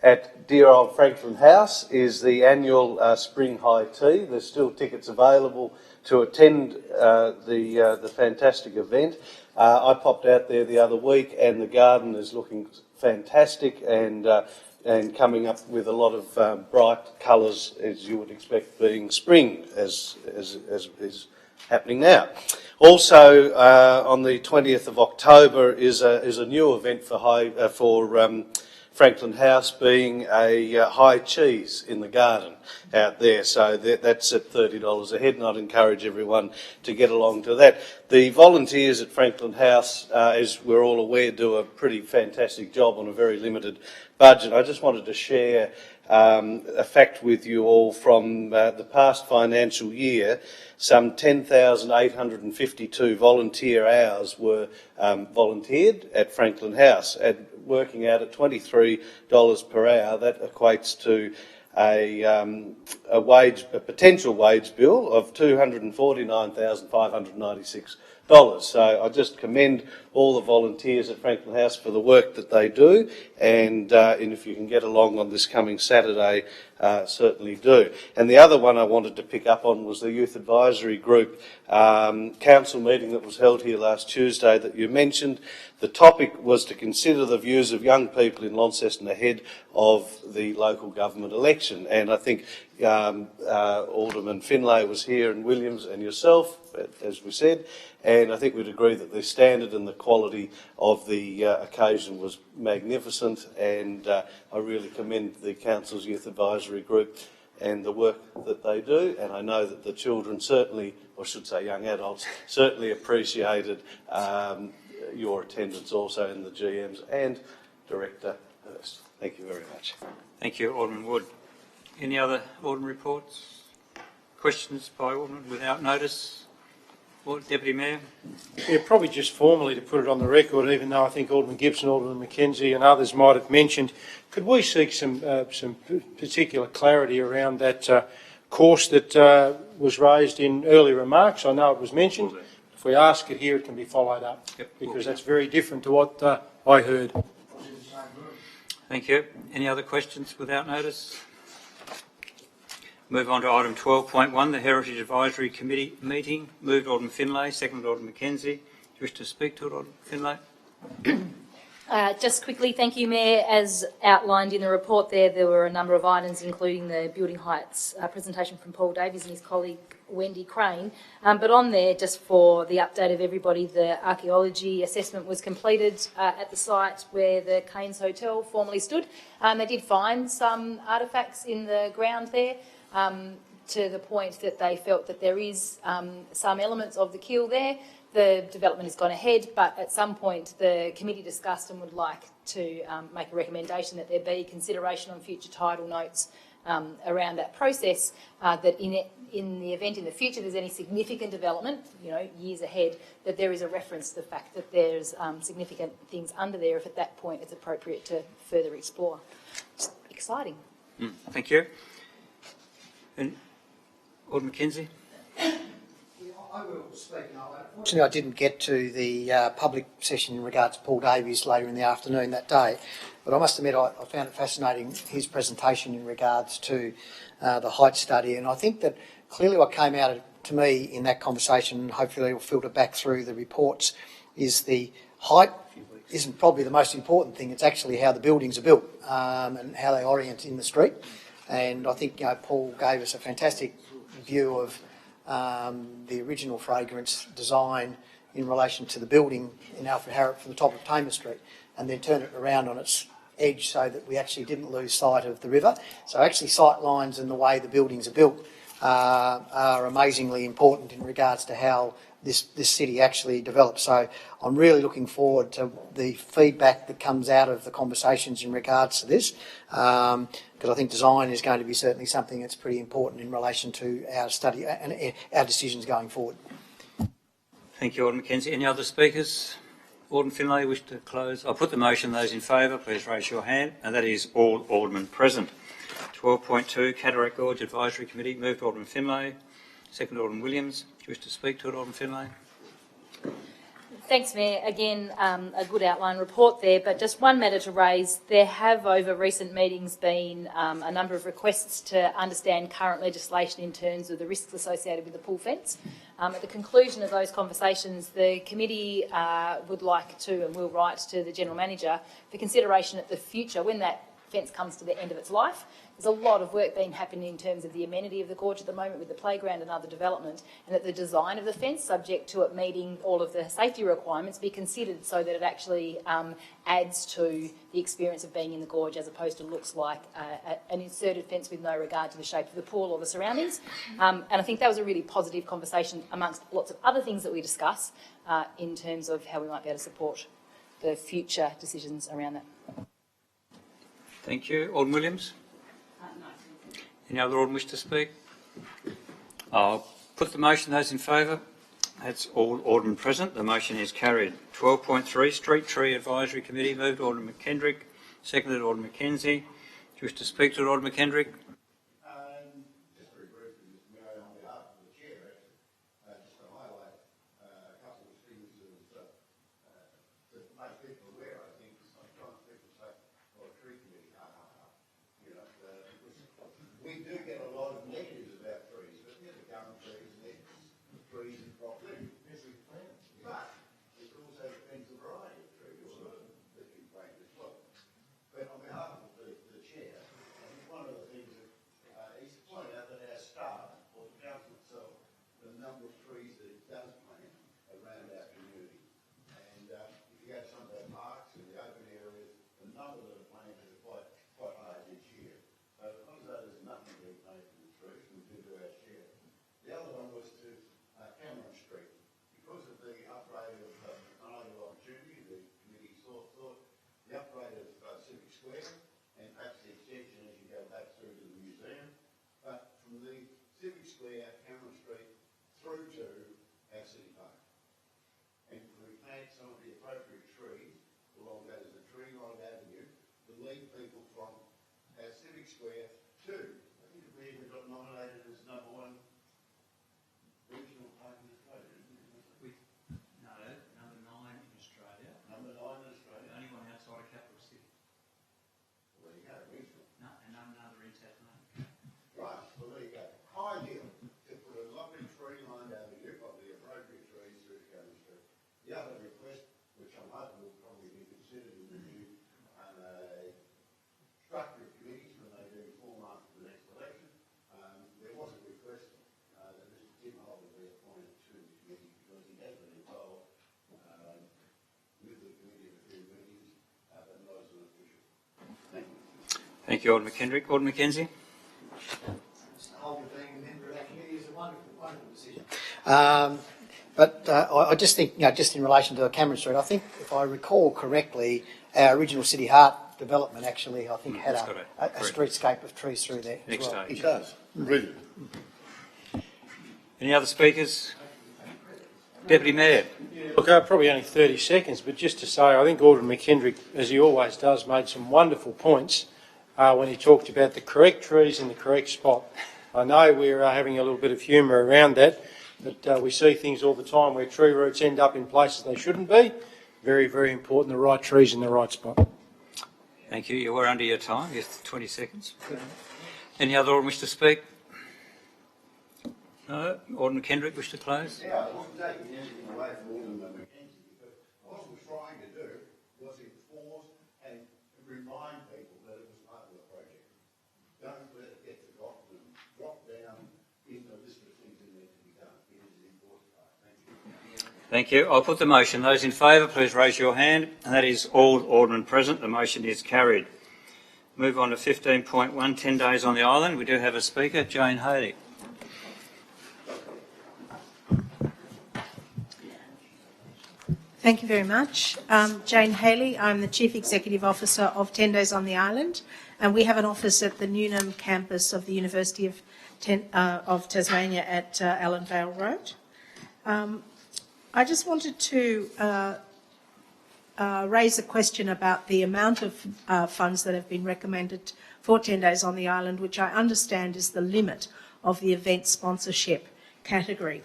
at dear old Franklin House is the annual Spring High Tea. There's still tickets available to attend the fantastic event. I popped out there the other week, and the garden is looking fantastic and coming up with a lot of bright colours, as you would expect, being spring, as is happening now. Also, on the 20th of October is a new event for Franklin House, being a high cheese in the garden out there. So that's at $30 a head, and I'd encourage everyone to get along to that. The volunteers at Franklin House, as we're all aware, do a pretty fantastic job on a very limited budget. I just wanted to share a fact with you all from the past financial year. Some 10,852 volunteer hours were volunteered at Franklin House, working out at $23 per hour. That equates to a potential wage bill of $249,596. So I just commend all the volunteers at Franklin House for the work that they do, and if you can get along on this coming Saturday, certainly do. And the other one I wanted to pick up on was the Youth Advisory Group council meeting that was held here last Tuesday that you mentioned. The topic was to consider the views of young people in Launceston ahead of the local government election, and I think Alderman Finlay was here, and Williams and yourself, as we said, and I think we'd agree that the standard and the quality of the occasion was magnificent, and I really commend the Council's Youth Advisory Group and the work that they do, and I know that the children certainly, or I should say young adults, certainly appreciated your attendance also, in the GMs and Director Hurst. Thank you very much. Thank you, Alderman Wood. Any other Alderman reports? Questions by Alderman without notice? Deputy Mayor. Yeah, probably just formally to put it on the record, even though I think Alderman Gibson, Alderman McKenzie and others might have mentioned, could we seek some particular clarity around that course that was raised in earlier remarks? I know it was mentioned. If we ask it here, it can be followed up, because that's very different to what I heard. Thank you. Any other questions without notice? Move on to item 12.1, the Heritage Advisory Committee meeting. Moved Alderman Finlay, seconded Alderman McKenzie. Do you wish to speak to it, Alderman Finlay? Just quickly, thank you, Mayor. As outlined in the report there were a number of items, including the building heights presentation from Paul Davies and his colleague Wendy Crane. But on there, just for the update of everybody, the archaeology assessment was completed at the site where the Cairns Hotel formerly stood. They did find some artefacts in the ground there, to the point that they felt that there is some elements of the keel there. The development has gone ahead, but at some point the committee discussed and would like to make a recommendation that there be consideration on future title notes around that process, that in the event in the future there's any significant development, years ahead, that there is a reference to the fact that there's significant things under there, if at that point it's appropriate to further explore. It's exciting. Thank you. And Alderman McKenzie? I will speak. Unfortunately, I didn't get to the public session in regards to Paul Davies later in the afternoon that day, but I must admit I found it fascinating, his presentation in regards to the height study, and I think that clearly what came out to me in that conversation, and hopefully will filter back through the reports, is the height isn't probably the most important thing. It's actually how the buildings are built and how they orient in the street. And I think Paul gave us a fantastic view of the original fragrance design in relation to the building in Alfred Harrop from the top of Tamer Street, and then turn it around on its edge so that we actually didn't lose sight of the river. So actually sight lines and the way the buildings are built are amazingly important in regards to how this city actually develops. So I'm really looking forward to the feedback that comes out of the conversations in regards to this, because I think design is going to be certainly something that's pretty important in relation to our study and our decisions going forward. Thank you, Alderman McKenzie. Any other speakers? Alderman Finlay, wish to close? I'll put the motion. Those in favour, please raise your hand. And that is all aldermen present. 12.2, Cataract Gorge Advisory Committee. Moved Alderman Finlay. Second Alderman Williams. Do you wish to speak to it, Alderman Finlay? Thanks, Mayor. Again, a good outline report there, but just one matter to raise. There have, over recent meetings, been a number of requests to understand current legislation in terms of the risks associated with the pool fence. At the conclusion of those conversations, the committee would like to and will write to the General Manager for consideration at the future, when that fence comes to the end of its life. There's a lot of work being happening in terms of the amenity of the gorge at the moment with the playground and other development, and that the design of the fence, subject to it meeting all of the safety requirements, be considered so that it actually adds to the experience of being in the gorge, as opposed to looks like an inserted fence with no regard to the shape of the pool or the surroundings. And I think that was a really positive conversation amongst lots of other things that we discuss in terms of how we might be able to support the future decisions around that. Thank you. Alderman Williams? Any other Alderman wish to speak? I'll put the motion. Those in favour? That's all aldermen present. The motion is carried. 12.3, Street Tree Advisory Committee. Moved Alderman McKendrick. Seconded Alderman McKenzie. Do you wish to speak to it, Alderman McKendrick? Just very briefly, Mr. Mayor, on behalf of the Chair, just to highlight a couple of things that most people are aware, I think. Sometimes people say, well, a tree committee, we do get a lot of negatives about trees, but they're the gum trees and the trees and property. But it also depends on the variety of trees that you plant as well. But on behalf of the Chair, I think one of the things that he's pointed out that our staff, or the council itself, the number of trees that it does plant around our community. And if you go to some of our parks and the open areas, the number that are planted are quite large each year. So as long as there's nothing being planted in the trees, we do our share. The other one was to Cameron Street. Because of the upgrade of an ideal opportunity, the committee thought the upgrade of Civic Square and perhaps the extension as you go back through to the museum. But from the Civic Square, Cameron Street, through to our city Square too. I think we even got nominated as number one regional park in Australia, isn't it? No, number 9 in Australia. Number 9 in Australia. The only one outside of capital city. Well, there you go, regional. No, and none other in Tasmania. Right, well, there you go. Ideal to put a lovely tree-lined avenue of the appropriate trees through the Cannon Street. The other request, which I'm hoping will probably be considered in the new structure of committees when they do form after the next election, there was a request that Mr. Tim Holden be appointed to the committee because he has been involved with the committee of a few meetings, but not as an official. Thank you. Thank you, Alderman McKendrick. Alderman Mackenzie. Holden being a member of our committee is a wonderful, wonderful decision. But I just think, just in relation to Cameron Street, I think if I recall correctly, our original City Heart development actually, I think, had a streetscape of trees through there. Next well. stage. It does. Brilliant. Any other speakers? Deputy Mayor. Look, probably only 30 seconds, but just to say, I think Alderman McKendrick, as he always does, made some wonderful points when he talked about the correct trees in the correct spot. I know we're having a little bit of humour around that, but we see things all the time where tree roots end up in places they shouldn't be. Very, very important, the right trees in the right spot. Thank you. You were under your time. Yes, 20 seconds. Any other Alderman wish to speak? No? Alderman Kendrick wish to close? Yeah, I wasn't taking anything away from Alderman Mackenzie, but what I was trying to do was enforce and remind people that it was part of the project. Don't let it get forgotten and drop down in the list of things that need to be done. It is an important part. Thank you. Thank you. I'll put the motion. Those in favour, please raise your hand. And that is all Aldermen present. The motion is carried. Move on to 15.1, 10 days on the island. We do have a speaker, Jane Haley. Thank you very much. Jane Haley, I'm the Chief Executive Officer of 10 Days on the Island, and we have an office at the Newnham campus of the University of Tasmania at Allan Vale Road. I just wanted to raise a question about the amount of funds that have been recommended for 10 Days on the Island, which I understand is the limit of the event sponsorship category.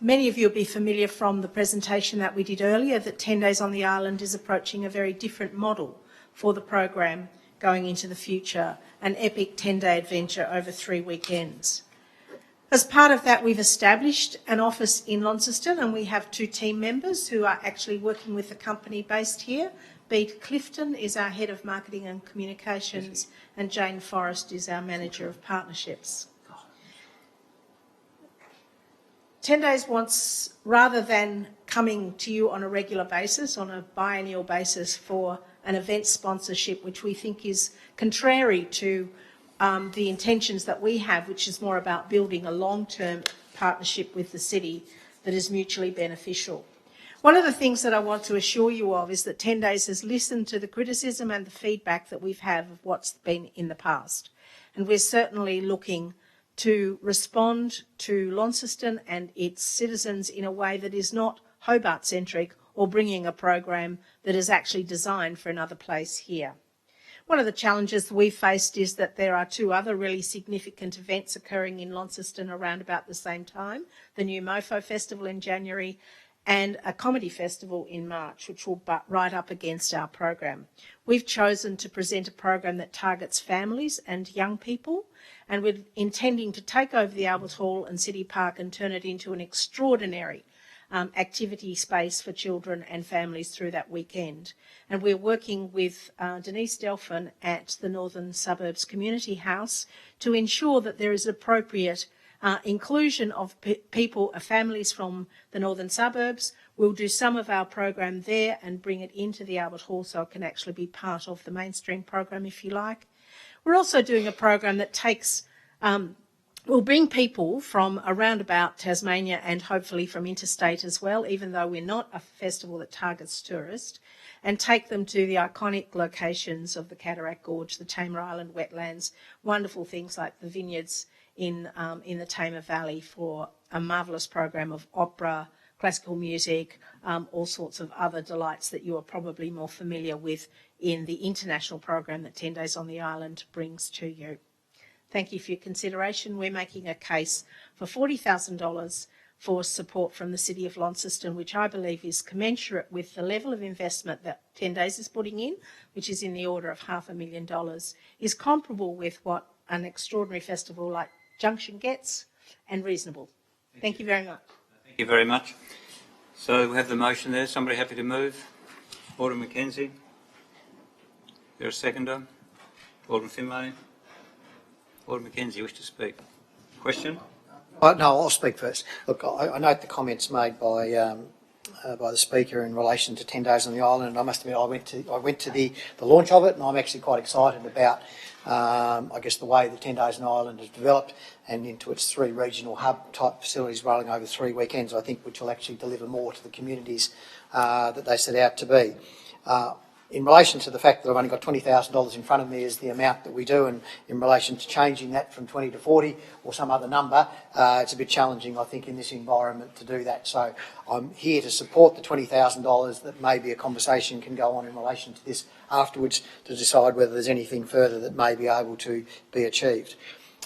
Many of you will be familiar from the presentation that we did earlier that 10 Days on the Island is approaching a very different model for the program going into the future, an epic 10-day adventure over 3 weekends. As part of that, we've established an office in Launceston, and we have 2 team members who are actually working with the company based here. Bede Clifton is our Head of Marketing and Communications, and Jane Forrest is our Manager of Partnerships. 10 Days wants, rather than coming to you on a regular basis, on a biennial basis for an event sponsorship, which we think is contrary to the intentions that we have, which is more about building a long-term partnership with the city that is mutually beneficial. One of the things that I want to assure you of is that 10 Days has listened to the criticism and the feedback that we've had of what's been in the past. And we're certainly looking to respond to Launceston and its citizens in a way that is not Hobart-centric or bringing a program that is actually designed for another place here. One of the challenges we've faced is that there are 2 other really significant events occurring in Launceston around about the same time, the New Mofo Festival in January and a comedy festival in March, which will butt right up against our program. We've chosen to present a program that targets families and young people, and we're intending to take over the Albert Hall and City Park and turn it into an extraordinary activity space for children and families through that weekend. And we're working with Denise Delphin at the Northern Suburbs Community House to ensure that there is appropriate inclusion of people, families from the northern suburbs. We'll do some of our program there and bring it into the Albert Hall so it can actually be part of the mainstream program, if you like. We're also doing a program that takes, will bring people from around about Tasmania and hopefully from interstate as well, even though we're not a festival that targets tourists, and take them to the iconic locations of the Cataract Gorge, the Tamar Island wetlands, wonderful things like the vineyards in the Tamar Valley for a marvellous program of opera, classical music, all sorts of other delights that you are probably more familiar with in the international program that 10 Days on the Island brings to you. Thank you for your consideration. We're making a case for $40,000 for support from the City of Launceston, which I believe is commensurate with the level of investment that 10 Days is putting in, which is in the order of $500,000, is comparable with what an extraordinary festival like Junction gets, and reasonable. Thank you very much. Thank you very much. So we have the motion there. Somebody happy to move? Alderman Mackenzie. There a seconder? Alderman Finlay. Alderman Mackenzie, you wish to speak? Question? No, I'll speak first. Look, I note the comments made by the speaker in relation to 10 Days on the Island, and I must admit I went to the launch of it, and I'm actually quite excited about I guess the way the 10 Days on the Island has developed and into its 3 regional hub type facilities rolling over 3 weekends, I think, which will actually deliver more to the communities that they set out to be. In relation to the fact that I've only got $20,000 in front of me as the amount that we do, and in relation to changing that from 20 to 40 or some other number, it's a bit challenging, I think, in this environment to do that. So I'm here to support the $20,000, that maybe a conversation can go on in relation to this afterwards to decide whether there's anything further that may be able to be achieved.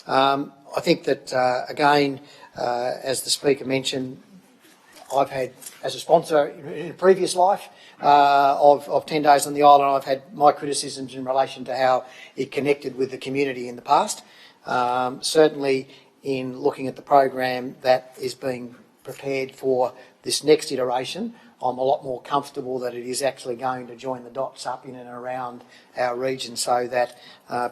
I think that, again, as the speaker mentioned, I've had, as a sponsor in a previous life of 10 Days on the Island, I've had my criticisms in relation to how it connected with the community in the past. Certainly in looking at the program that is being prepared for this next iteration, I'm a lot more comfortable that it is actually going to join the dots up in and around our region so that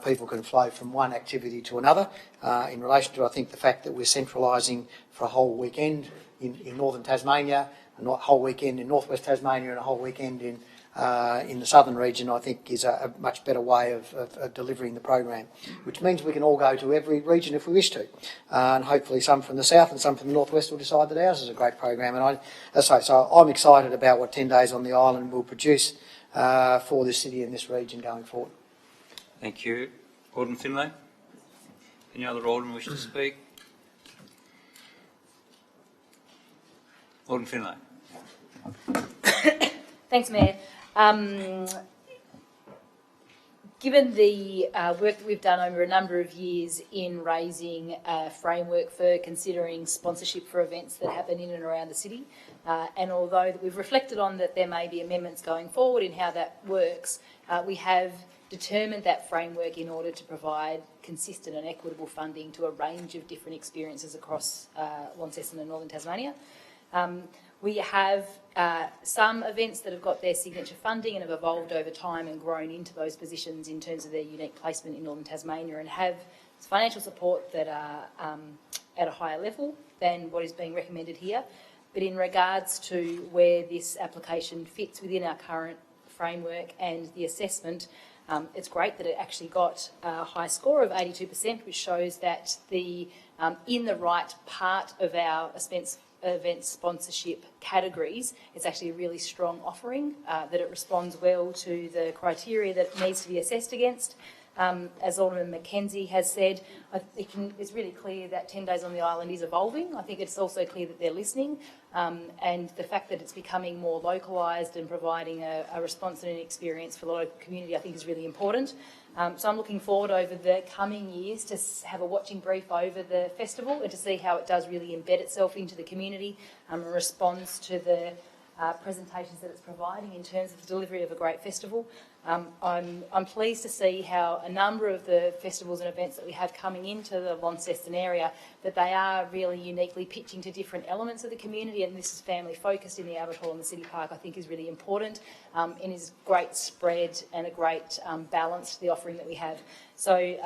people can flow from one activity to another. In relation to, I think, the fact that we're centralising for a whole weekend in northern Tasmania, a whole weekend in northwest Tasmania and a whole weekend in the southern region, I think is a much better way of delivering the program, which means we can all go to every region if we wish to. And hopefully some from the south and some from the northwest will decide that ours is a great program. And so I'm excited about what 10 Days on the Island will produce for this city and this region going forward. Thank you. Alderman Finlay. Any other alderman wish to speak? Alderman Finlay. Thanks, Mayor. Given the work that we've done over a number of years in raising a framework for considering sponsorship for events that happen in and around the city, and although we've reflected on that there may be amendments going forward in how that works, we have determined that framework in order to provide consistent and equitable funding to a range of different experiences across Launceston and northern Tasmania. We have some events that have got their signature funding and have evolved over time and grown into those positions in terms of their unique placement in northern Tasmania and have financial support that are at a higher level than what is being recommended here. But in regards to where this application fits within our current framework and the assessment, it's great that it actually got a high score of 82%, which shows that the in the right part of our event sponsorship categories, it's actually a really strong offering, that it responds well to the criteria that it needs to be assessed against. As Alderman Mackenzie has said, it's really clear that 10 Days on the Island is evolving. I think it's also clear that they're listening, and the fact that it's becoming more localised and providing a response and an experience for the local community, I think, is really important. So I'm looking forward over the coming years to have a watching brief over the festival and to see how it does really embed itself into the community and responds to the presentations that it's providing in terms of the delivery of a great festival. I'm pleased to see how a number of the festivals and events that we have coming into the Launceston area, that they are really uniquely pitching to different elements of the community, and this is family focused in the Albert Hall and the City Park, I think is really important, and is great spread and a great balance to the offering that we have. So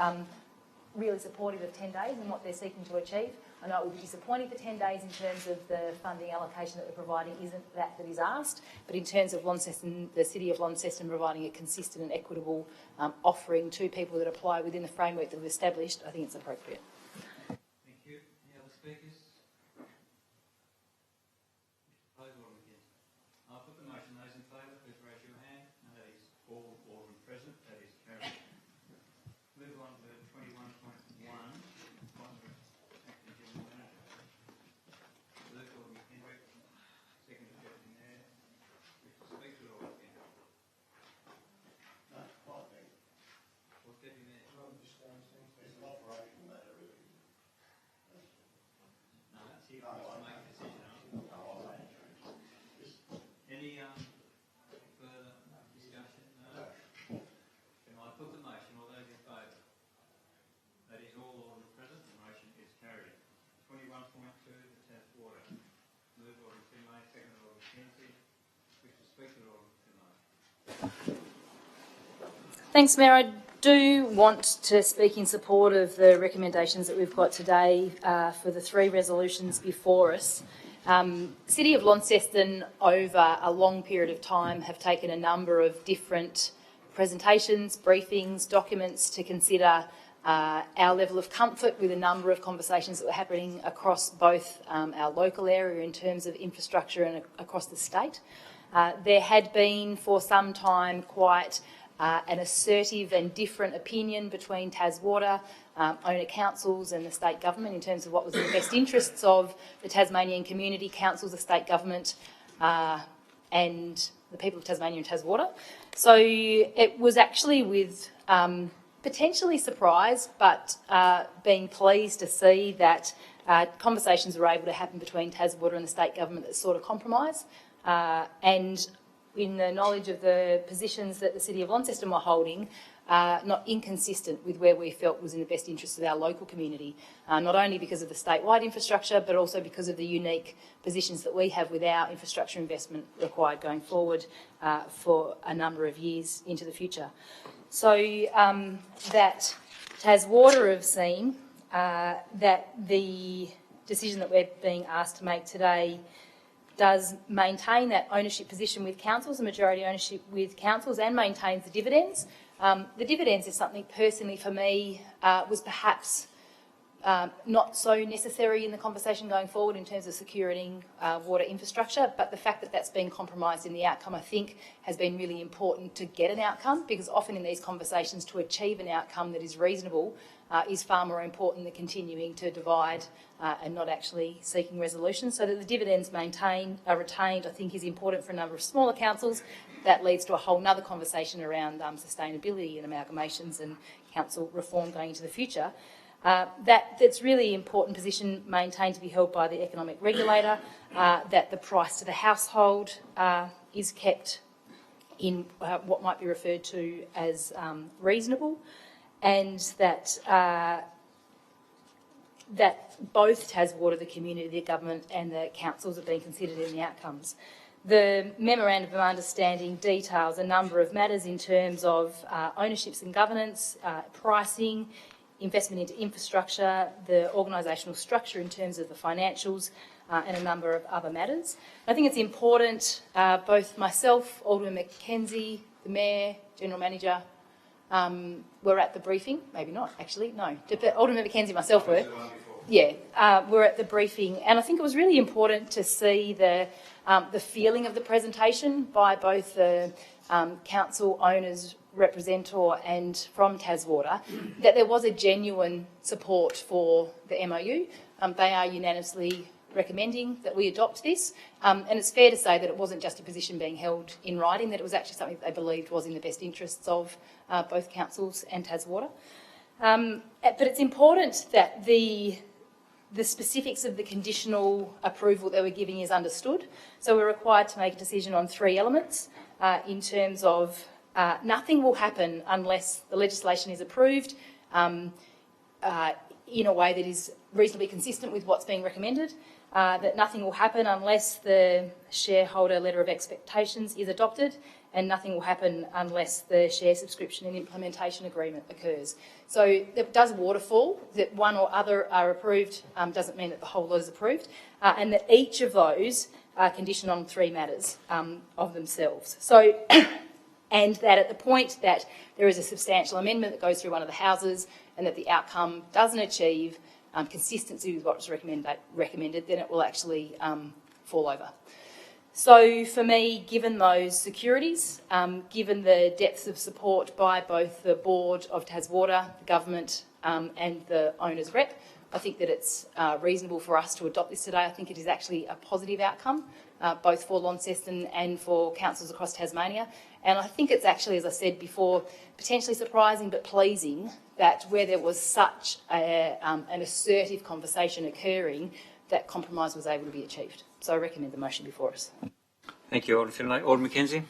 really supportive of 10 Days and what they're seeking to achieve. I know it will be disappointing for 10 days in terms of the funding allocation that we're providing isn't that is asked, but in terms of Launceston, the City of Launceston providing a consistent and equitable offering to people that apply within the framework that we've established, I think it's appropriate. Thank you. Any other speakers? I'll put the motion. Those in favour, please raise your hand. And that is all aldermen present. That is carried. Move on to 21.1. Any further discussion? No. Can I put the motion? All those in favour? That is all orders present. The motion is carried. 21.2, the Thames Water. Move order Finlay, second order Mackenzie. Wish to speak to order Finlay. Thanks, Mayor. I do want to speak in support of the recommendations that we've got today for the three resolutions before us. City of Launceston, over a long period of time, have taken a number of different presentations, briefings, documents to consider our level of comfort with a number of conversations that were happening across both our local area in terms of infrastructure and across the state. There had been for some time quite an assertive and different opinion between TasWater, owner councils and the state government in terms of what was in the best interests of the Tasmanian community, councils, the state government and the people of Tasmania and TasWater. So it was actually with potentially surprise, but being pleased to see that conversations were able to happen between TasWater and the state government that sort of compromise. And in the knowledge of the positions that the City of Launceston were holding, not inconsistent with where we felt was in the best interest of our local community, not only because of the statewide infrastructure, but also because of the unique positions that we have with our infrastructure investment required going forward for a number of years into the future. So that TasWater have seen that the decision that we're being asked to make today does maintain that ownership position with councils, the majority ownership with councils, and maintains the dividends. The dividends is something personally for me was perhaps not so necessary in the conversation going forward in terms of securing water infrastructure, but the fact that that's been compromised in the outcome, I think, has been really important to get an outcome, because often in these conversations to achieve an outcome that is reasonable is far more important than continuing to divide and not actually seeking resolution. So that the dividends are retained, I think, is important for a number of smaller councils. That leads to a whole other conversation around sustainability and amalgamations and council reform going into the future. That's really important position maintained to be held by the economic regulator, that the price to the household is kept in what might be referred to as reasonable, and that both TasWater, the community, the government and the councils are being considered in the outcomes. The Memorandum of Understanding details a number of matters in terms of ownerships and governance, pricing, investment into infrastructure, the organisational structure in terms of the financials, and a number of other matters. I think it's important, both myself, Alderman Mackenzie, the Mayor, General Manager, were at the briefing. Maybe not, actually, no. Alderman Mackenzie and myself were. Yeah, we're at the briefing, and I think it was really important to see the feeling of the presentation by both the council owners representative and from TasWater, that there was a genuine support for the MOU. They are unanimously recommending that we adopt this, and it's fair to say that it wasn't just a position being held in writing, that it was actually something that they believed was in the best interests of both councils and TasWater. But it's important that the specifics of the conditional approval that we're giving is understood. So we're required to make a decision on three elements in terms of nothing will happen unless the legislation is approved in a way that is reasonably consistent with what's being recommended, that nothing will happen unless the shareholder letter of expectations is adopted, and nothing will happen unless the share subscription and implementation agreement occurs. So it does waterfall, that one or other are approved doesn't mean that the whole lot is approved, and that each of those are conditioned on three matters of themselves. So, and that at the point that there is a substantial amendment that goes through one of the houses and that the outcome doesn't achieve consistency with what was recommended, then it will actually fall over. So for me, given those securities, given the depth of support by both the board of TasWater, the government and the owner's rep, I think that it's reasonable for us to adopt this today. I think it is actually a positive outcome, both for Launceston and for councils across Tasmania. And I think it's actually, as I said before, potentially surprising but pleasing that where there was such an assertive conversation occurring, that compromise was able to be achieved. So I recommend the motion before us. Thank you, Alderman Finlay. Alderman Mackenzie.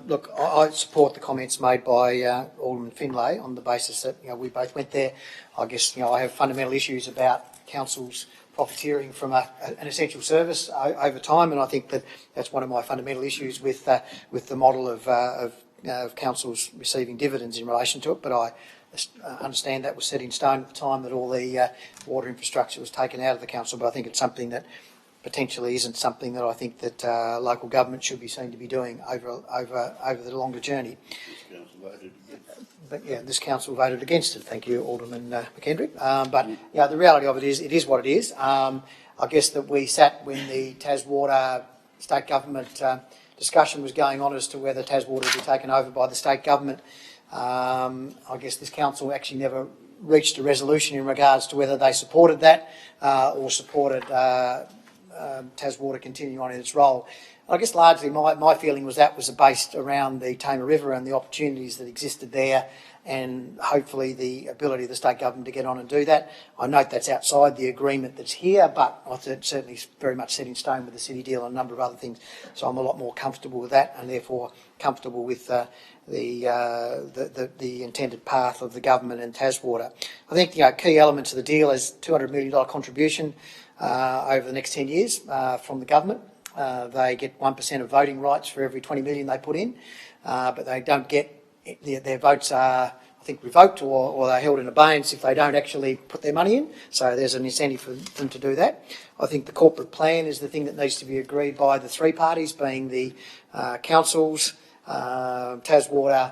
Look, I support the comments made by Alderman Finlay on the basis that we both went there. I guess I have fundamental issues about councils profiteering from an essential service over time, and I think that that's one of my fundamental issues with the model of councils receiving dividends in relation to it. But I understand that was set in stone at the time that all the water infrastructure was taken out of the council. But I think it's something that potentially isn't something that I think that local government should be seen to be doing over the longer journey. But yeah, this council voted against it. Thank you, Alderman McKendrick. But yeah, the reality of it is what it is. I guess that we sat when the Taswater state government discussion was going on as to whether Taswater would be taken over by the state government. I guess this council actually never reached a resolution in regards to whether they supported that or supported Taswater continuing on in its role. I guess largely my feeling was that was based around the Tamar River and the opportunities that existed there, and hopefully the ability of the state government to get on and do that. I note that's outside the agreement that's here, but I think it's certainly very much set in stone with the city deal and a number of other things. So I'm a lot more comfortable with that, and therefore comfortable with the intended path of the government and Taswater. I think key elements of the deal is $200 million contribution over the next 10 years from the government. They get 1% of voting rights for every 20 million they put in, but they don't get, their votes are, I think, revoked or they're held in abeyance if they don't actually put their money in. So there's an incentive for them to do that. I think the corporate plan is the thing that needs to be agreed by the three parties, being the councils, Taswater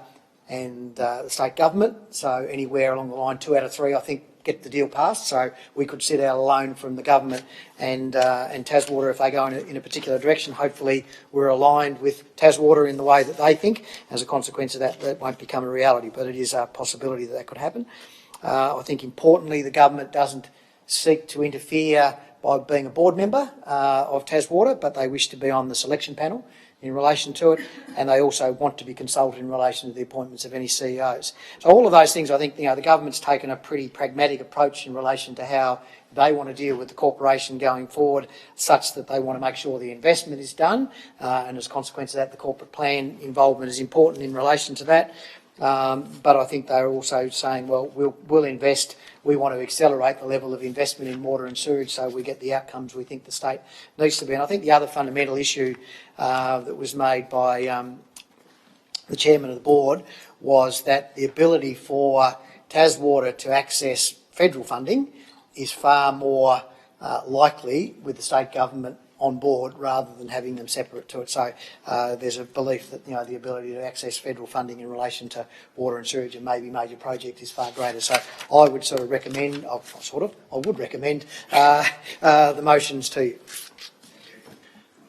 and the state government. So anywhere along the line, 2 out of 3, I think, get the deal passed. So we could sit out alone from the government and Taswater if they go in a particular direction. Hopefully we're aligned with Taswater in the way that they think. As a consequence of that, that won't become a reality, but it is a possibility that that could happen. I think importantly the government doesn't seek to interfere by being a board member of Taswater, but they wish to be on the selection panel in relation to it, and they also want to be consulted in relation to the appointments of any CEOs. So all of those things, I think the government's taken a pretty pragmatic approach in relation to how they want to deal with the corporation going forward, such that they want to make sure the investment is done, and as a consequence of that, the corporate plan involvement is important in relation to that. But I think they're also saying, well, we'll invest. We want to accelerate the level of investment in water and sewage so we get the outcomes we think the state needs to be. And I think the other fundamental issue that was made by the chairman of the board was that the ability for Taswater to access federal funding is far more likely with the state government on board rather than having them separate to it. So there's a belief that the ability to access federal funding in relation to water and sewage and maybe major projects is far greater. So I would recommend the motions to you.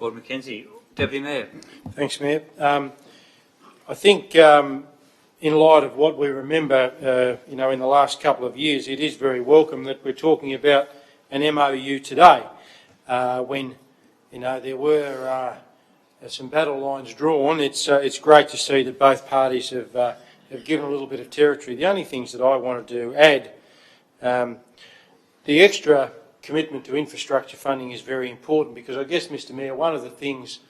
Alderman Mackenzie. Deputy Mayor. Thanks, Mayor. I think in light of what we remember, in the last couple of years, it is very welcome that we're talking about an MOU today when there were some battle lines drawn. It's great to see that both parties have given a little bit of territory. The only things that I wanted to add, the extra commitment to infrastructure funding is very important because I guess, Mr Mayor, one of the things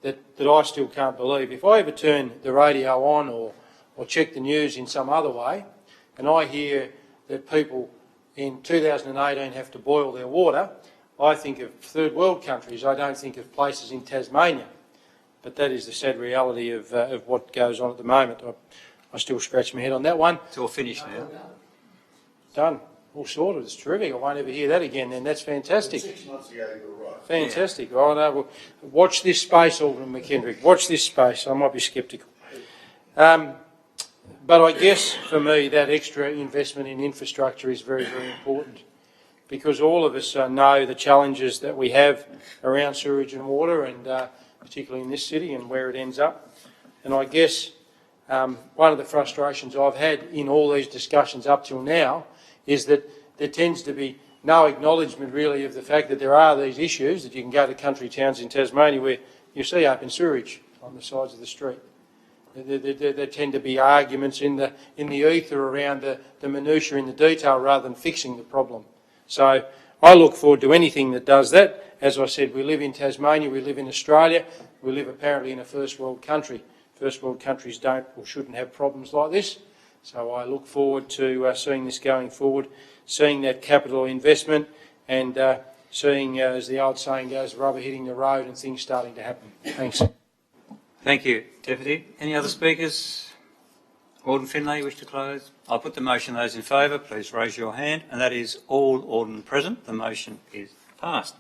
that I still can't believe, if I ever turn the radio on or check the news in some other way and I hear that people in 2018 have to boil their water, I think of third world countries. I don't think of places in Tasmania. But that is the sad reality of what goes on at the moment. I still scratch my head on that one. It's all finished now. Done. All sorted. It's terrific. I won't ever hear that again then. That's fantastic. 6 months ago you were right. Fantastic. Yeah. Oh, no, well, watch this space, Alderman McKendrick. Watch this space. I might be sceptical. But I guess for me that extra investment in infrastructure is very, very important, because all of us know the challenges that we have around sewage and water, and particularly in this city and where it ends up. And I guess one of the frustrations I've had in all these discussions up till now is that there tends to be no acknowledgement really of the fact that there are these issues, that you can go to country towns in Tasmania where you see open sewage on the sides of the street. There tend to be arguments in the ether around the minutiae in the detail rather than fixing the problem. So I look forward to anything that does that. As I said, we live in Tasmania, we live in Australia, we live apparently in a first world country. First world countries don't or shouldn't have problems like this. So I look forward to seeing this going forward, seeing that capital investment and seeing, as the old saying goes, rubber hitting the road and things starting to happen. Thanks. Thank you, Deputy. Any other speakers? Alderman Finlay, you wish to close? I'll put the motion. Those in favour, please raise your hand. And that is all aldermen present. The motion is passed.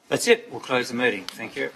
That's it. We'll close the meeting. Thank you.